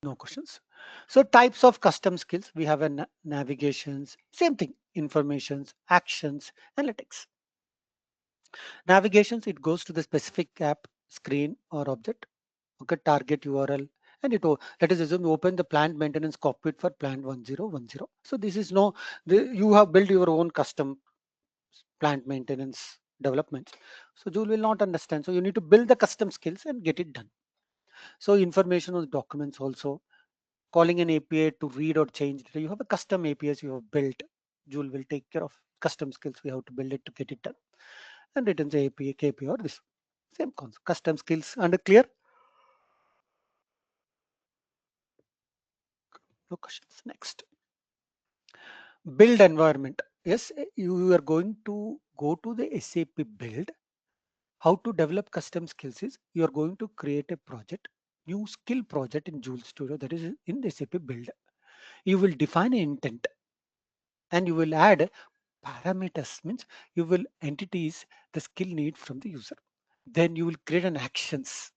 No questions. So types of custom skills we have a navigations, same thing, informations, actions, analytics. Navigations, it goes to the specific app, screen or object. Okay, target URL, and let us assume you open the plant maintenance cockpit for plant 1010. So this is no, you have built your own custom plant maintenance development. So Joule will not understand. So you need to build the custom skills and get it done. So information on documents also, calling an API to read or change. You have a custom APIs you have built. Joule will take care of custom skills. We have to build it to get it done. And returns the API, KPI or this same concept. Custom skills under clear. No questions. Next. Build environment. Yes, you are going to go to the SAP build. How to develop custom skills is you are going to create a project, new skill project in Joule Studio that is in the SAP build. You will define an intent and you will add parameters, means you will entities the skill need from the user. Then you will create an actions,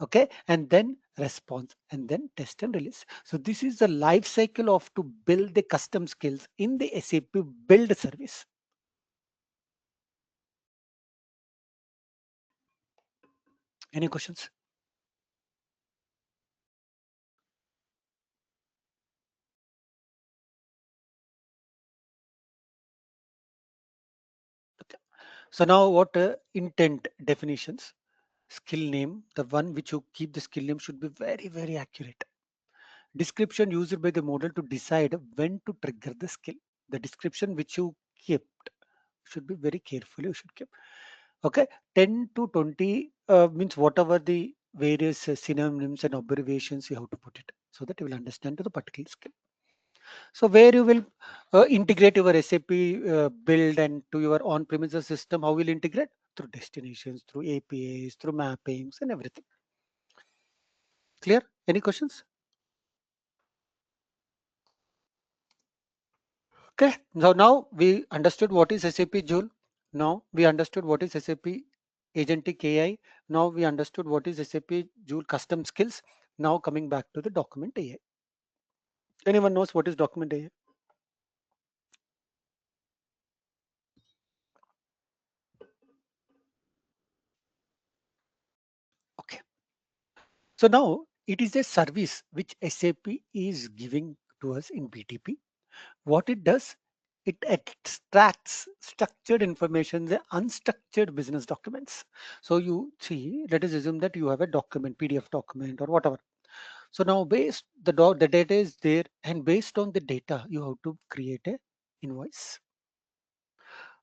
okay, and then response and then test and release. So this is the life cycle of to build the custom skills in the SAP build service. Any questions? Okay. So now what intent definitions, skill name, the one which you keep the skill name should be very, very accurate. Description used by the model to decide when to trigger the skill. The description which you kept should be very carefully, you should keep. Okay, 10 to 20 means whatever the various synonyms and abbreviations you have to put it so that you will understand to the particular skill. So where you will integrate your SAP build and to your on-premises system, how will integrate? Through destinations, through APIs, through mappings and everything. Clear? Any questions? Okay, so now we understood what is SAP Joule. Now we understood what is SAP Agentic AI. Now we understood what is SAP Joule custom skills. Now coming back to the document AI. Anyone knows what is document AI? Okay. So now it is a service which SAP is giving to us in BTP. What it does, it extracts structured information, the unstructured business documents. So you see, let us assume that you have a document, PDF document or whatever. So now the data is there, and based on the data, you have to create a invoice.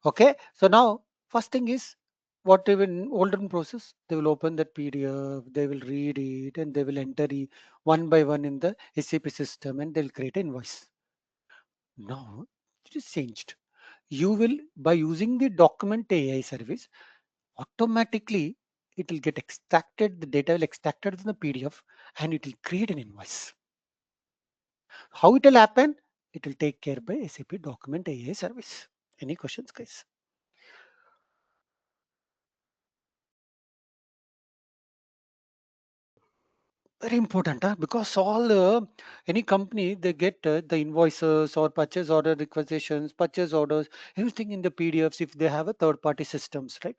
Okay. So now first thing is what even older process, they will open that PDF, they will read it, and they will enter it one by one in the SAP system, and they'll create an invoice. Now it is changed. You will, by using the document AI service, automatically it will get extracted, the data will extracted in the PDF, and it will create an invoice. How it will happen? It will take care by SAP document AI service. Any questions, guys? Very important, huh? Because all any company, they get the invoices or purchase order requisitions, purchase orders, everything in the PDFs if they have a third party systems, right?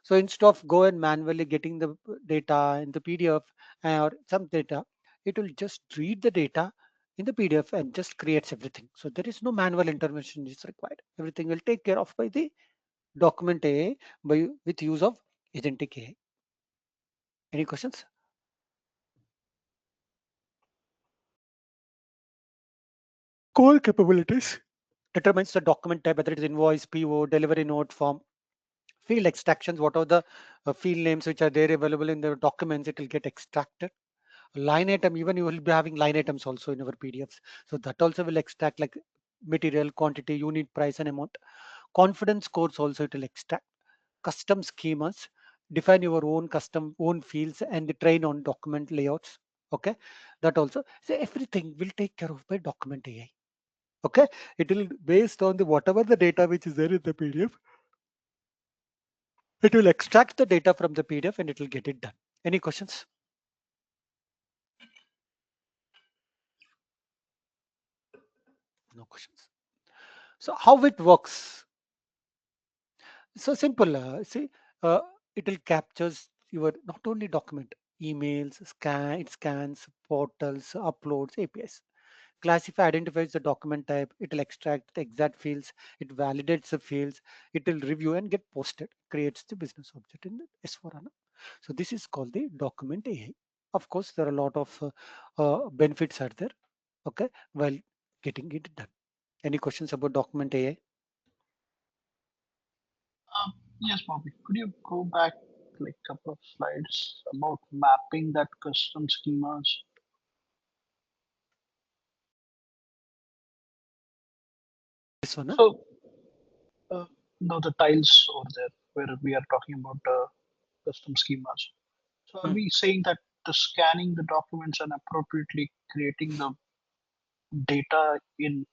So instead of go and manually getting the data in the PDF or some data, it will just read the data in the PDF and just creates everything. So there is no manual intervention is required. Everything will take care of by the document AI by with use of agentic AI. Any questions? Core capabilities determines the document type, whether it is invoice, PO, delivery note, form, field extractions, what are the field names which are there available in the documents, it will get extracted. Line item, even you will be having line items also in our PDFs. So that also will extract like material, quantity, unit price and amount. Confidence scores also it will extract. Custom schemas, define your own custom own fields and train on document layouts. Okay, that also. So everything will take care of by document AI. Okay, it will based on the whatever the data which is there in the PDF, it will extract the data from the PDF and it will get it done. Any questions? No questions. So how it works? So simple. See, uh, it will captures your not only document, emails, it scans, portals, uploads, APIs. Classify, identifies the document type. It will extract the exact fields. It validates the fields. It will review and get posted. Creates the business object in the S4HANA. So this is called the document AI. Of course, there are a lot of benefits are there. Okay, while getting it done. Any questions about document AI? Yes, Bobby. Could you go back like a couple of slides about mapping that custom schemas? This one, huh? So, uh, now the tiles over there where we are talking about custom schemas. So, are Hmm. we saying that the scanning the documents and appropriately creating the data in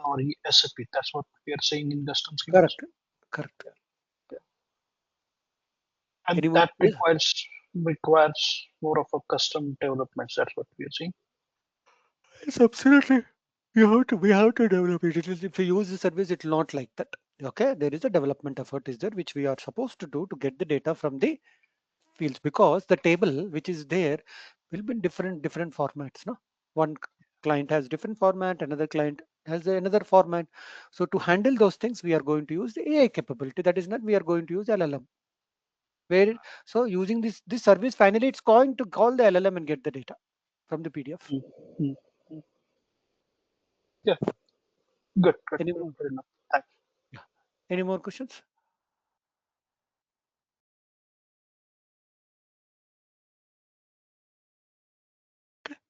our SAP? That's what we are saying in custom schemas. Correct. Correct. Yeah. Yeah. And Any more? that requires more of a custom development. That's what we are saying. It's absolutely. We have to develop it. If you use the service, it's not like that. Okay, there is a development effort is there which we are supposed to do to get the data from the fields because the table which is there will be in different formats. No, one client has different format, another client has another format. So to handle those things, we are going to use the AI capability. That is not we are going to use LLM. Where so using this service, finally it's going to call the LLM and get the data from the PDF. Mm, mm, mm. Yeah, good, good, Any good, more? good enough. Thanks. Yeah. Any more questions?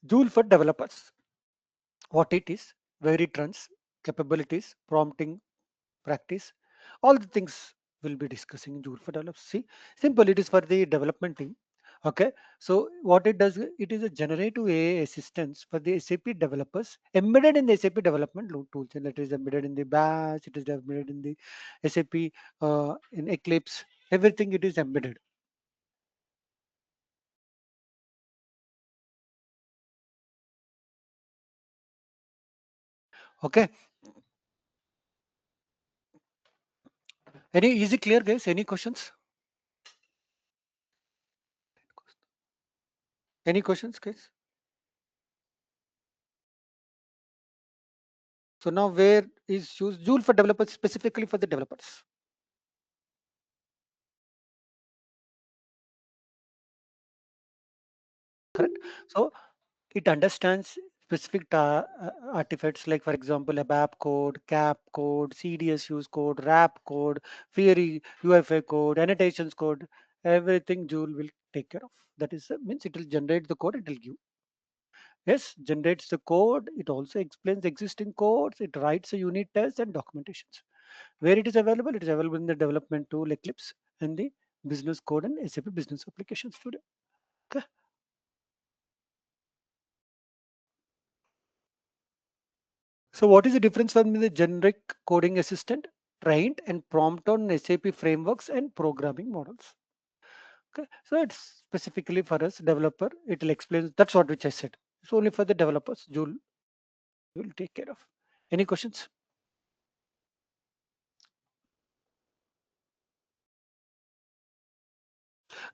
Joule for developers. What it is, where it runs, capabilities, prompting, practice, all the things we'll be discussing in Joule for developers. See, simple, it is for the development team. Okay, so what it does, it is a generative AI assistance for the SAP developers embedded in the SAP development tools. And it is embedded in the Bash, it is embedded in the SAP, in Eclipse, everything it is embedded. Okay, any easy clear guys? Any questions? Any questions, guys? So now where is used Joule for developers, specifically for the developers. Correct. So it understands specific artifacts like, for example, ABAP code, CAP code, CDS use code, RAP code, Fiori, UFA code, annotations code, everything Joule will take care of. That is means it will generate the code, it will give. Yes, generates the code. It also explains existing codes. It writes a unit test and documentations. Where it is available? It is available in the development tool Eclipse and the business code and SAP Business Application Studio. Okay. So what is the difference from the generic coding assistant? Trained and prompt on SAP frameworks and programming models. Okay. So it's specifically for us developer. It will explain. That's what which I said. It's only for the developers. Joule will take care of. Any questions?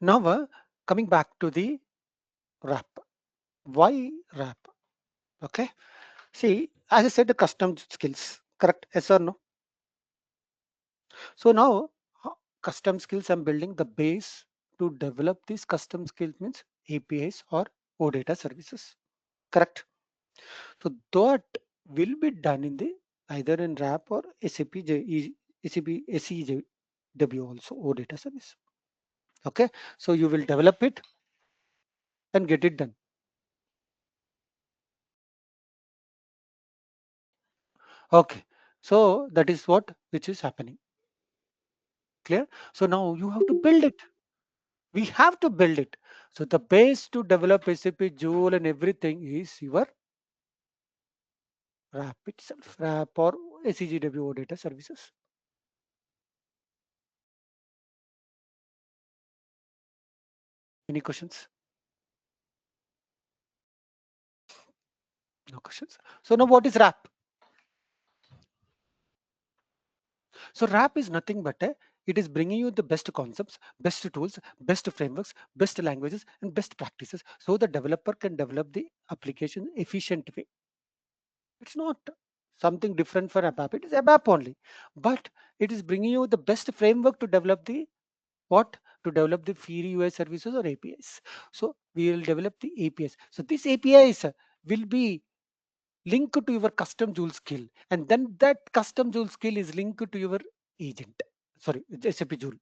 Now coming back to the wrap. Why wrap? Okay. See, as I said, the custom skills. Correct? Yes or no? So now custom skills, I'm building the base to develop these custom skills means APIs or OData services. Correct. So that will be done in the either in RAP or SAP SEW also OData service. Okay. So you will develop it and get it done. Okay. So that is what which is happening. Clear? So now you have to build it. We have to build it. So the base to develop SAP Joule and everything is your RAP itself, RAP or SEGWO data services. Any questions? No questions. So now what is RAP? So RAP is nothing but it is bringing you the best concepts, best tools, best frameworks, best languages, and best practices so the developer can develop the application efficient way. It's not something different for ABAP. It is ABAP only, but it is bringing you the best framework to develop the what? To develop the Fiori UI services or APIs. So we will develop the APIs. So these APIs will be linked to your custom Joule skill, and then that custom Joule skill is linked to your agent. Sorry, SAP Joule.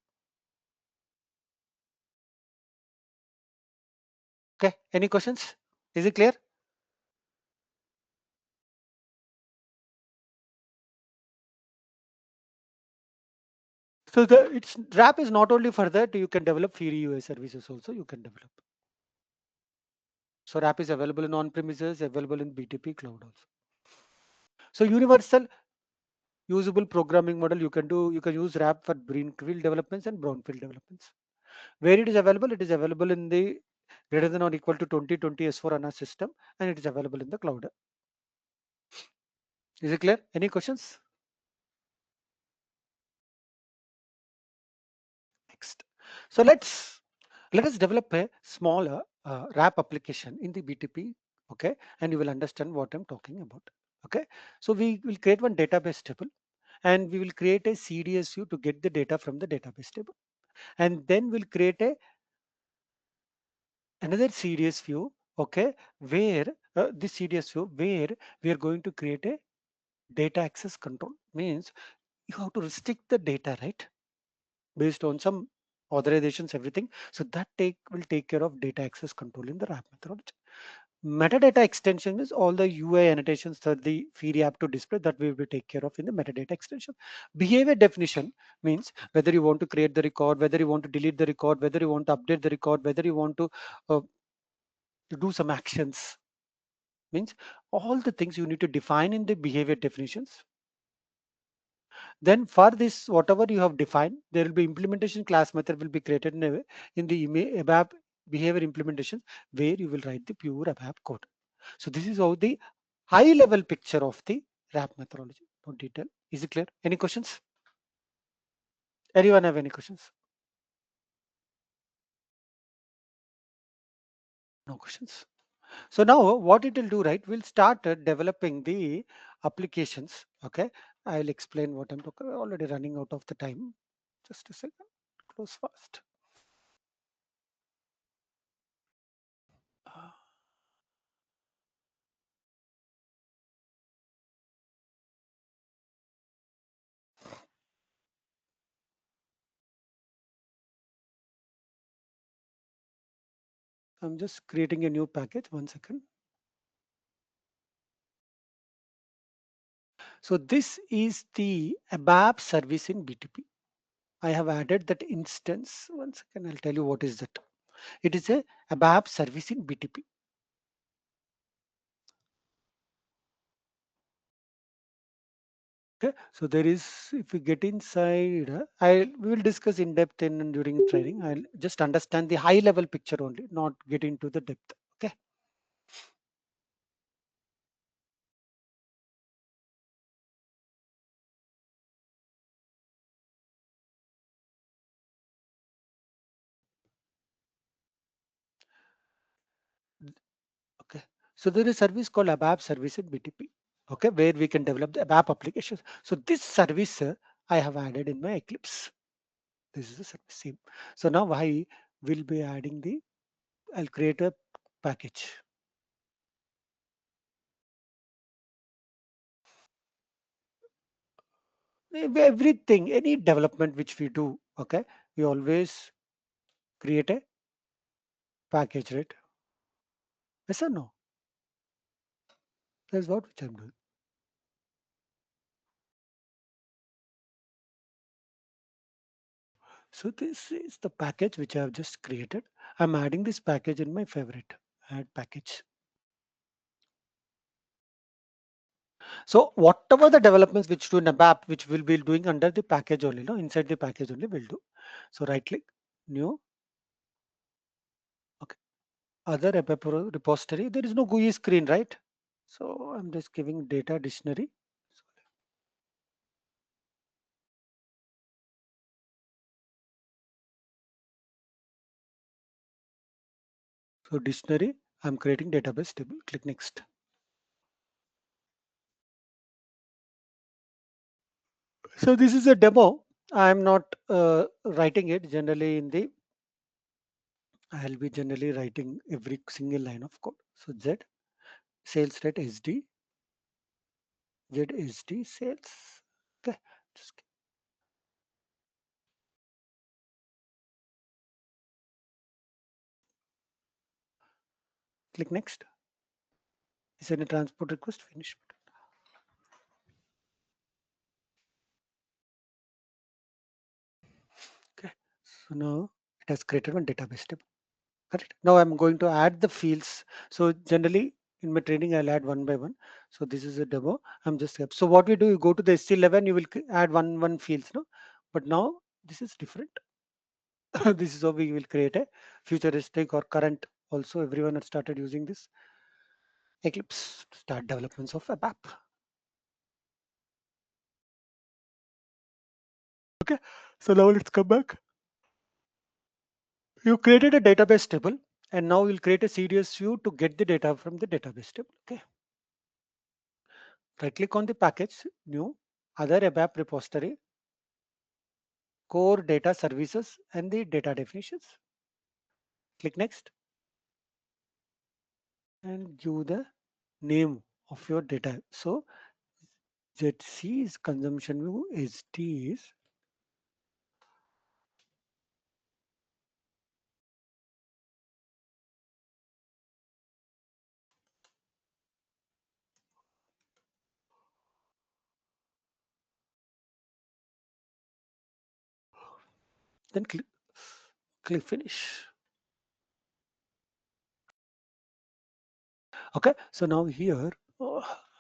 Okay. Any questions? Is it clear? So the it's RAP is not only for that. You can develop Fiori UI services also. You can develop. So RAP is available in on-premises, available in BTP cloud also. So universal usable programming model you can do. You can use RAP for greenfield developments and brownfield developments. Where it is available? It is available in the greater than or equal to 2020 S4HANA system, and it is available in the cloud. Is it clear? Any questions? Next. So let us develop a smaller RAP application in the BTP. Okay, and you will understand what I'm talking about. Okay, so we will create one database table, and we will create a CDSU to get the data from the database table, and then we'll create another CDS view. Okay, where this CDS view where we are going to create a data access control. Means you have to restrict the data, right, based on some authorizations, everything. So that will take care of data access control in the RAP methodology. Metadata extension is all the UI annotations that the Fiori app to display that we will take care of in the metadata extension. Behavior definition means whether you want to create the record, whether you want to delete the record, whether you want to update the record, whether you want to do some actions. Means all the things you need to define in the behavior definitions. Then for this, whatever you have defined, there will be implementation class method will be created in the ABAP behavior implementation where you will write the pure ABAP code. So this is how the high level picture of the RAP methodology. No detail. Is it clear? Any questions? Anyone have any questions? No questions. So now what it will do, right? We'll start developing the applications. Okay. I'll explain what I'm talking. We're already running out of the time. Just a second. Close fast. I'm just creating a new package. 1 second. So this is the ABAP service in BTP. I have added that instance. 1 second. I'll tell you what is that. It is a ABAP service in BTP. Okay, so there is, if we get inside, we will discuss in depth in during training. I'll just understand the high level picture only, not get into the depth. Okay. Okay. So there is a service called ABAP service in BTP. Okay, where we can develop the ABAP applications. So this service I have added in my Eclipse. This is the service same. So now I will be adding I'll create a package. Everything, any development which we do, okay, we always create a package, right? Yes or no? That's what which I'm doing. So this is the package which I have just created. I'm adding this package in my favorite add package. So whatever the developments which do in ABAP, which we'll be doing under the package only, no, inside the package only we'll do. So right click, new, okay, other ABAP repository. There is no GUI screen, right? So I'm just giving data dictionary. So dictionary, I'm creating database table. Click next. So this is a demo. I'm not writing it generally in the I'll be generally writing every single line of code. So Z sales rate SD, ZSD sales. Okay, just click next. Is any transport request? Finish. Okay, so now it has created one database table. Correct. Now I'm going to add the fields. So generally in my training, I'll add one by one. So this is a demo. I'm just so what we do, you go to the SC11, you will add one fields, no? But now this is different. This is how we will create a futuristic or current. Also, everyone has started using this Eclipse to start developments of ABAP. Okay, so now let's come back. You created a database table, and now we'll create a CDS view to get the data from the database table. Okay, right click on the package, new, other ABAP repository, core data services, and the data definitions. Click next and give the name of your data. So ZC is consumption view, SD is then click finish. Okay, so now here,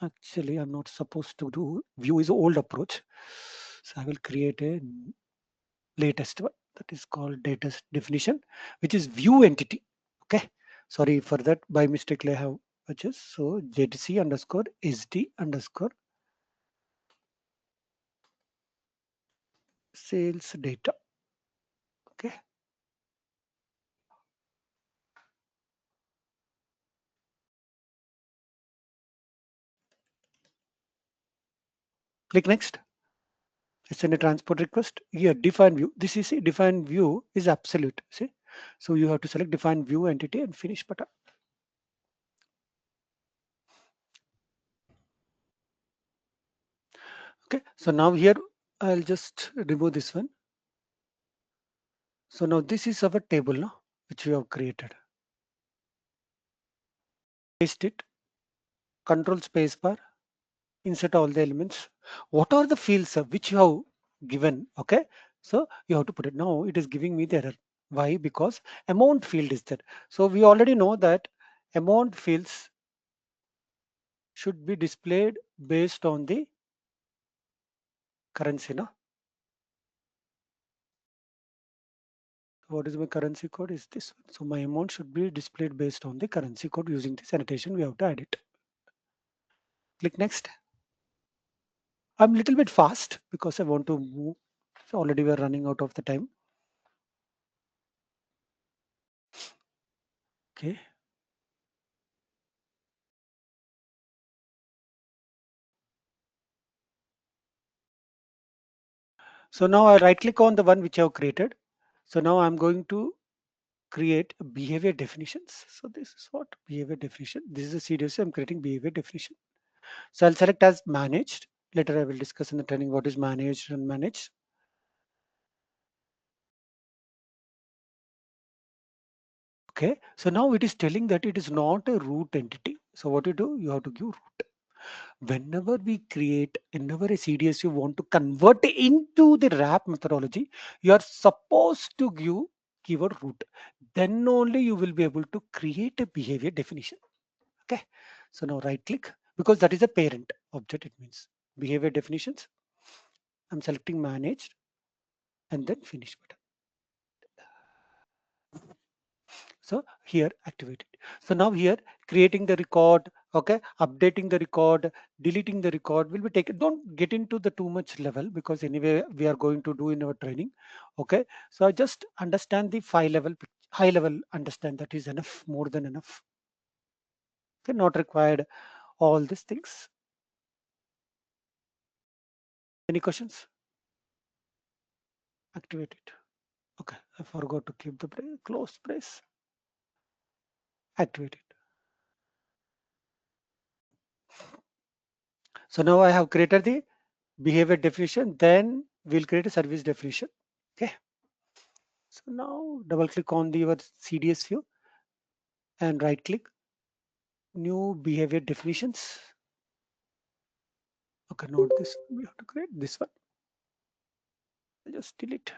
actually I'm not supposed to do view is old approach. So I will create a latest one that is called data definition, which is view entity. Okay, sorry for that, by mistake I have purchased. So ZC underscore SD underscore sales data. Okay, Click next. Send a transport request. Here, define view. This is a define view is absolute. See, so you have to select define view entity and finish button. Okay, so now here I'll just remove this one. So now this is our table now, which we have created. Paste it, control space bar, insert all the elements. What are the fields which you have given? Okay, so you have to put it. Now it is giving me the error. Why? Because amount field is there. So we already know that amount fields should be displayed based on the currency. No? What is my currency code? Is this one. So my amount should be displayed based on the currency code. Using this annotation, we have to add it. Click next. I'm a little bit fast because I want to move. So already we're running out of the time. Okay. So now I right click on the one which I have created. So now I'm going to create behavior definitions. So this is what behavior definition. This is a CDS. I'm creating behavior definition. So I'll select as managed. Later I will discuss in the training what is managed and managed. Okay, so now it is telling that it is not a root entity. So what you do, you have to give root. Whenever we create, whenever a CDS you want to convert into the wrap methodology, you are supposed to give keyword root. Then only you will be able to create a behavior definition. Okay, so now right click because that is a parent object. It means behavior definitions. I'm selecting managed and then finish button. So here activate it. So now here creating the record, okay, updating the record, deleting the record will be taken. Don't get into the too much level because anyway we are going to do in our training. Okay, so I just understand the high level understand that is enough, more than enough. Okay, not required all these things. Any questions? Activate it. Okay, I forgot to keep the close brace. Activate it. So now I have created the behavior definition, then we'll create a service definition. Okay. So now double click on your CDS view and right click new behavior definitions. Okay, not this one. We have to create this one. I'll just delete.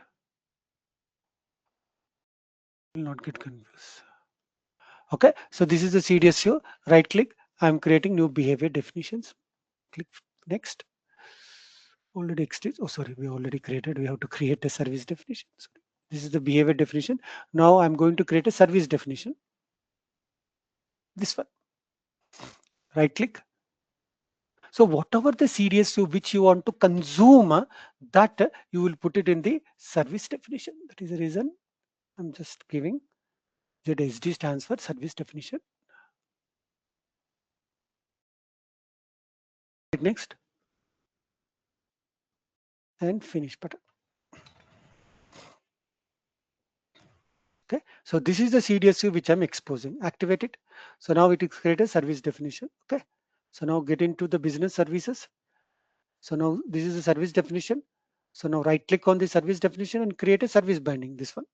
Will not get confused. Okay, so this is the CDS view. Right click. I'm creating new behavior definitions. Click next. Already exists. Oh, sorry, we already created. We have to create a service definition. Sorry. This is the behavior definition. Now I'm going to create a service definition. This one. Right click. So whatever the CDS which you want to consume, that you will put it in the service definition. That is the reason I'm just giving ZSD stands for service definition. Click next and finish button. Okay, so this is the CDS which I'm exposing. Activate it. So now it is created service definition. Okay, so now get into the business services. So now this is the service definition. So now right click on the service definition and create a service binding. This one.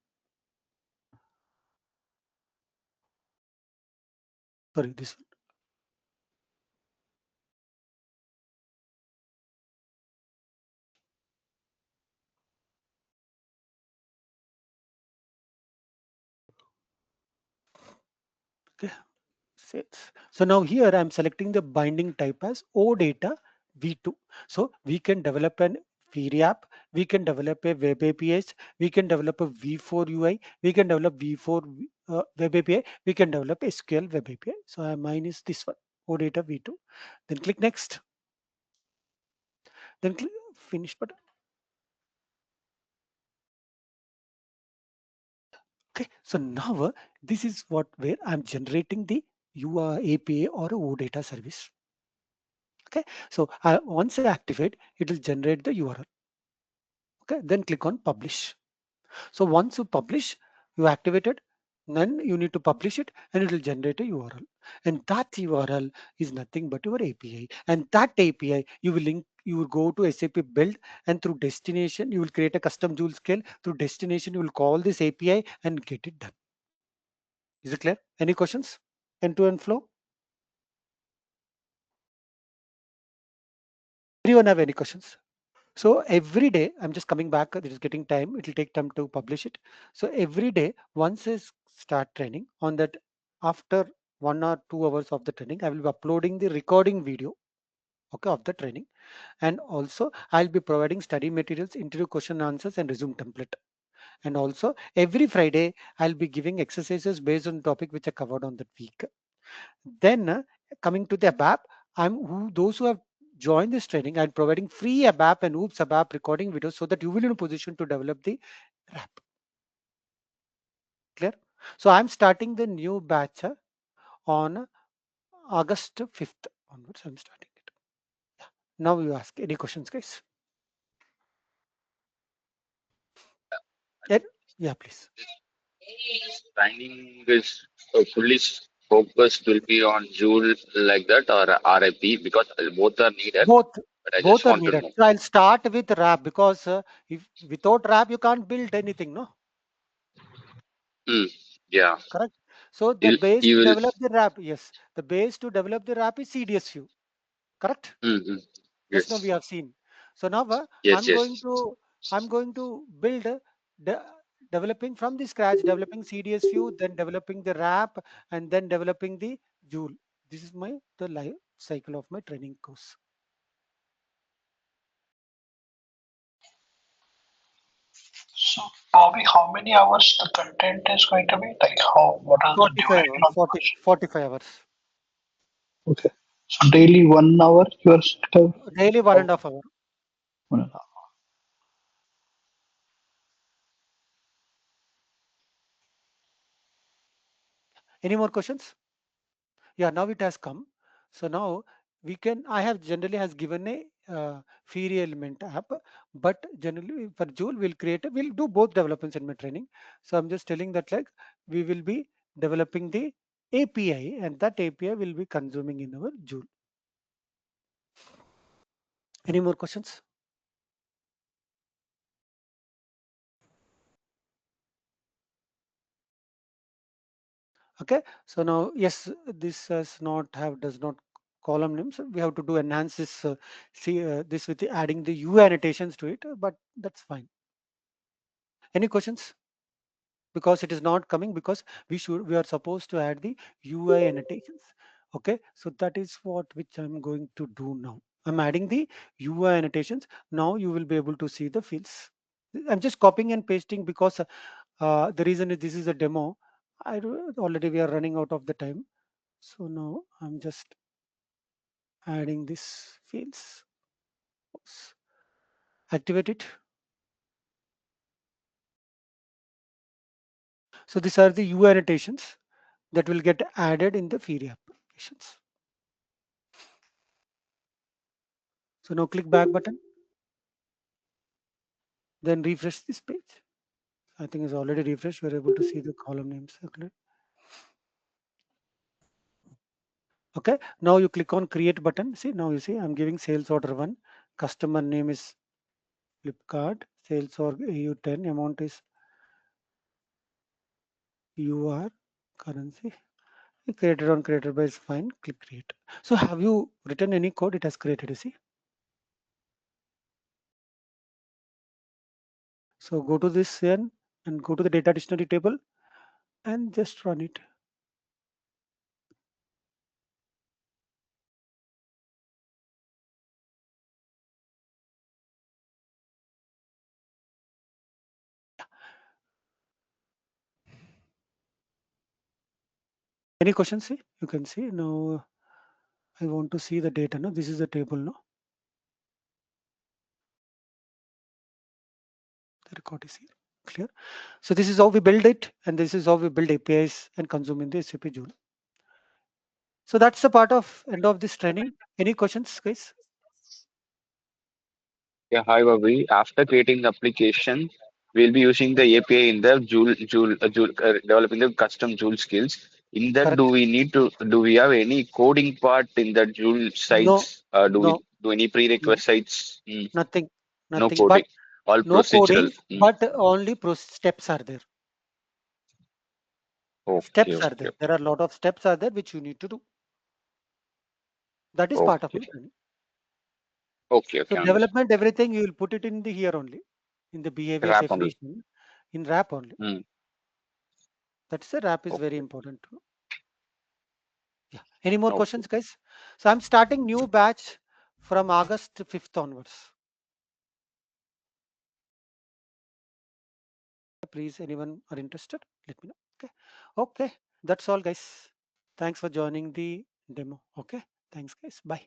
Sorry, this one. Okay. Sales. So now here I'm selecting the binding type as OData V2. So we can develop an Fiori app, we can develop a web APIs, we can develop a V4 UI, we can develop V4 web API, we can develop SQL web API. So mine is this one, OData V2. Then click next. Then click finish button. Okay, so now this is what where I'm generating the API or a OData service. Okay, so once I activate, it will generate the URL. Okay, then click on publish. So once you publish, you activate it, then you need to publish it and it will generate a URL. And that URL is nothing but your API. And that API you will link, you will go to SAP build, and through destination, you will create a custom Joule scale. Through destination, you will call this API and get it done. Is it clear? Any questions? End-to-end flow? Anyone have any questions? So every day, I'm just coming back, it is getting time, it will take time to publish it. So every day, once I start training on that, after 1 or 2 hours of the training, I will be uploading the recording video, okay, of the training. And also I'll be providing study materials, interview question answers and resume template. And also every Friday, I'll be giving exercises based on the topic which I covered on that week. Then coming to the ABAP, those who have joined this training, I'm providing free ABAP and OOPS ABAP recording videos so that you will be in a position to develop the RAP. Clear? So I'm starting the new batch on August 5th onwards. I'm starting it. Yeah. Now you ask any questions, guys. Yeah, yeah, please. Training is fully focused will be on Joule like that or RIP because both are needed. Both, But I just both are want to needed. know. So I'll start with RAP because if without RAP you can't build anything, no? Hmm. Yeah. Correct. So the base You to will. develop the RAP, yes, the base to develop the RAP is CDS view. Correct. Mm-hmm. Just now we Yes. have seen. So now Yes. I'm Yes. going to build de- developing from the scratch, developing CDS view, then developing the RAP, and then developing the Joule. This is the life cycle of my training course. So probably how many hours the content is going to be? Like what is the 45 duration hours. of the course? 45 hours. Okay. So daily 1 hour you are Daily 1.5 hours. 1.5. Any more questions? Yeah, now it has come. So now I have generally has given a Fiori element app, but generally for Joule we'll do both developments in my training. So I'm just telling that like we will be developing the API and that API will be consuming in our Joule. Any more questions? Okay, so now yes, this does not column names. We have to do enhance this this with adding the UI annotations to it, but that's fine. Any questions? Because it is not coming because we are supposed to add the UI annotations. Okay, so that is which I'm going to do now. I'm adding the UI annotations. Now you will be able to see the fields. I'm just copying and pasting because the reason is this is a demo. Already we are running out of the time. So now I'm just adding these fields. Oops. Activate it. So these are the UI annotations that will get added in the Fiori applications. So now click back button, then refresh this page. I think it's already refreshed. You're able to see the column names. Okay. Now you click on create button. See, now you see I'm giving sales order 1. Customer name is Flipkart. Sales order AU10. Amount is UR. Currency. Created by is fine. Click create. So have you written any code? It has created. You see. So go to this here and go to the data dictionary table and just run it. Any questions? See, you can see now. I want to see the data. No, this is the table. No, the record is here. Clear. So this is how we build it, and this is how we build APIs and consume in the SAP Joule. So that's the part of end of this training. Any questions, guys? Yeah, hi, Bobby. After creating the application, we'll be using the API in the developing the custom Joule skills. In that, Correct. do we have any coding part in the Joule No, sites? Do we no, do any no, prerequisites? nothing, No nothing. But coding, all no procedural. coding, but only steps are there. Okay, Steps are okay, there. There are a lot of steps are there which you need to do. That is part of okay, the training. okay, So okay, understand. development, everything you will put it in the here only, in the behavior Wrap only. definition, in wrap only. Mm, That's the wrap is very okay, important too. Yeah. Any more okay. questions, guys? So I'm starting new batch from August 5th onwards. Please, anyone are interested? Let me know. Okay. Okay. That's all, guys. Thanks for joining the demo. Okay. Thanks, guys. Bye.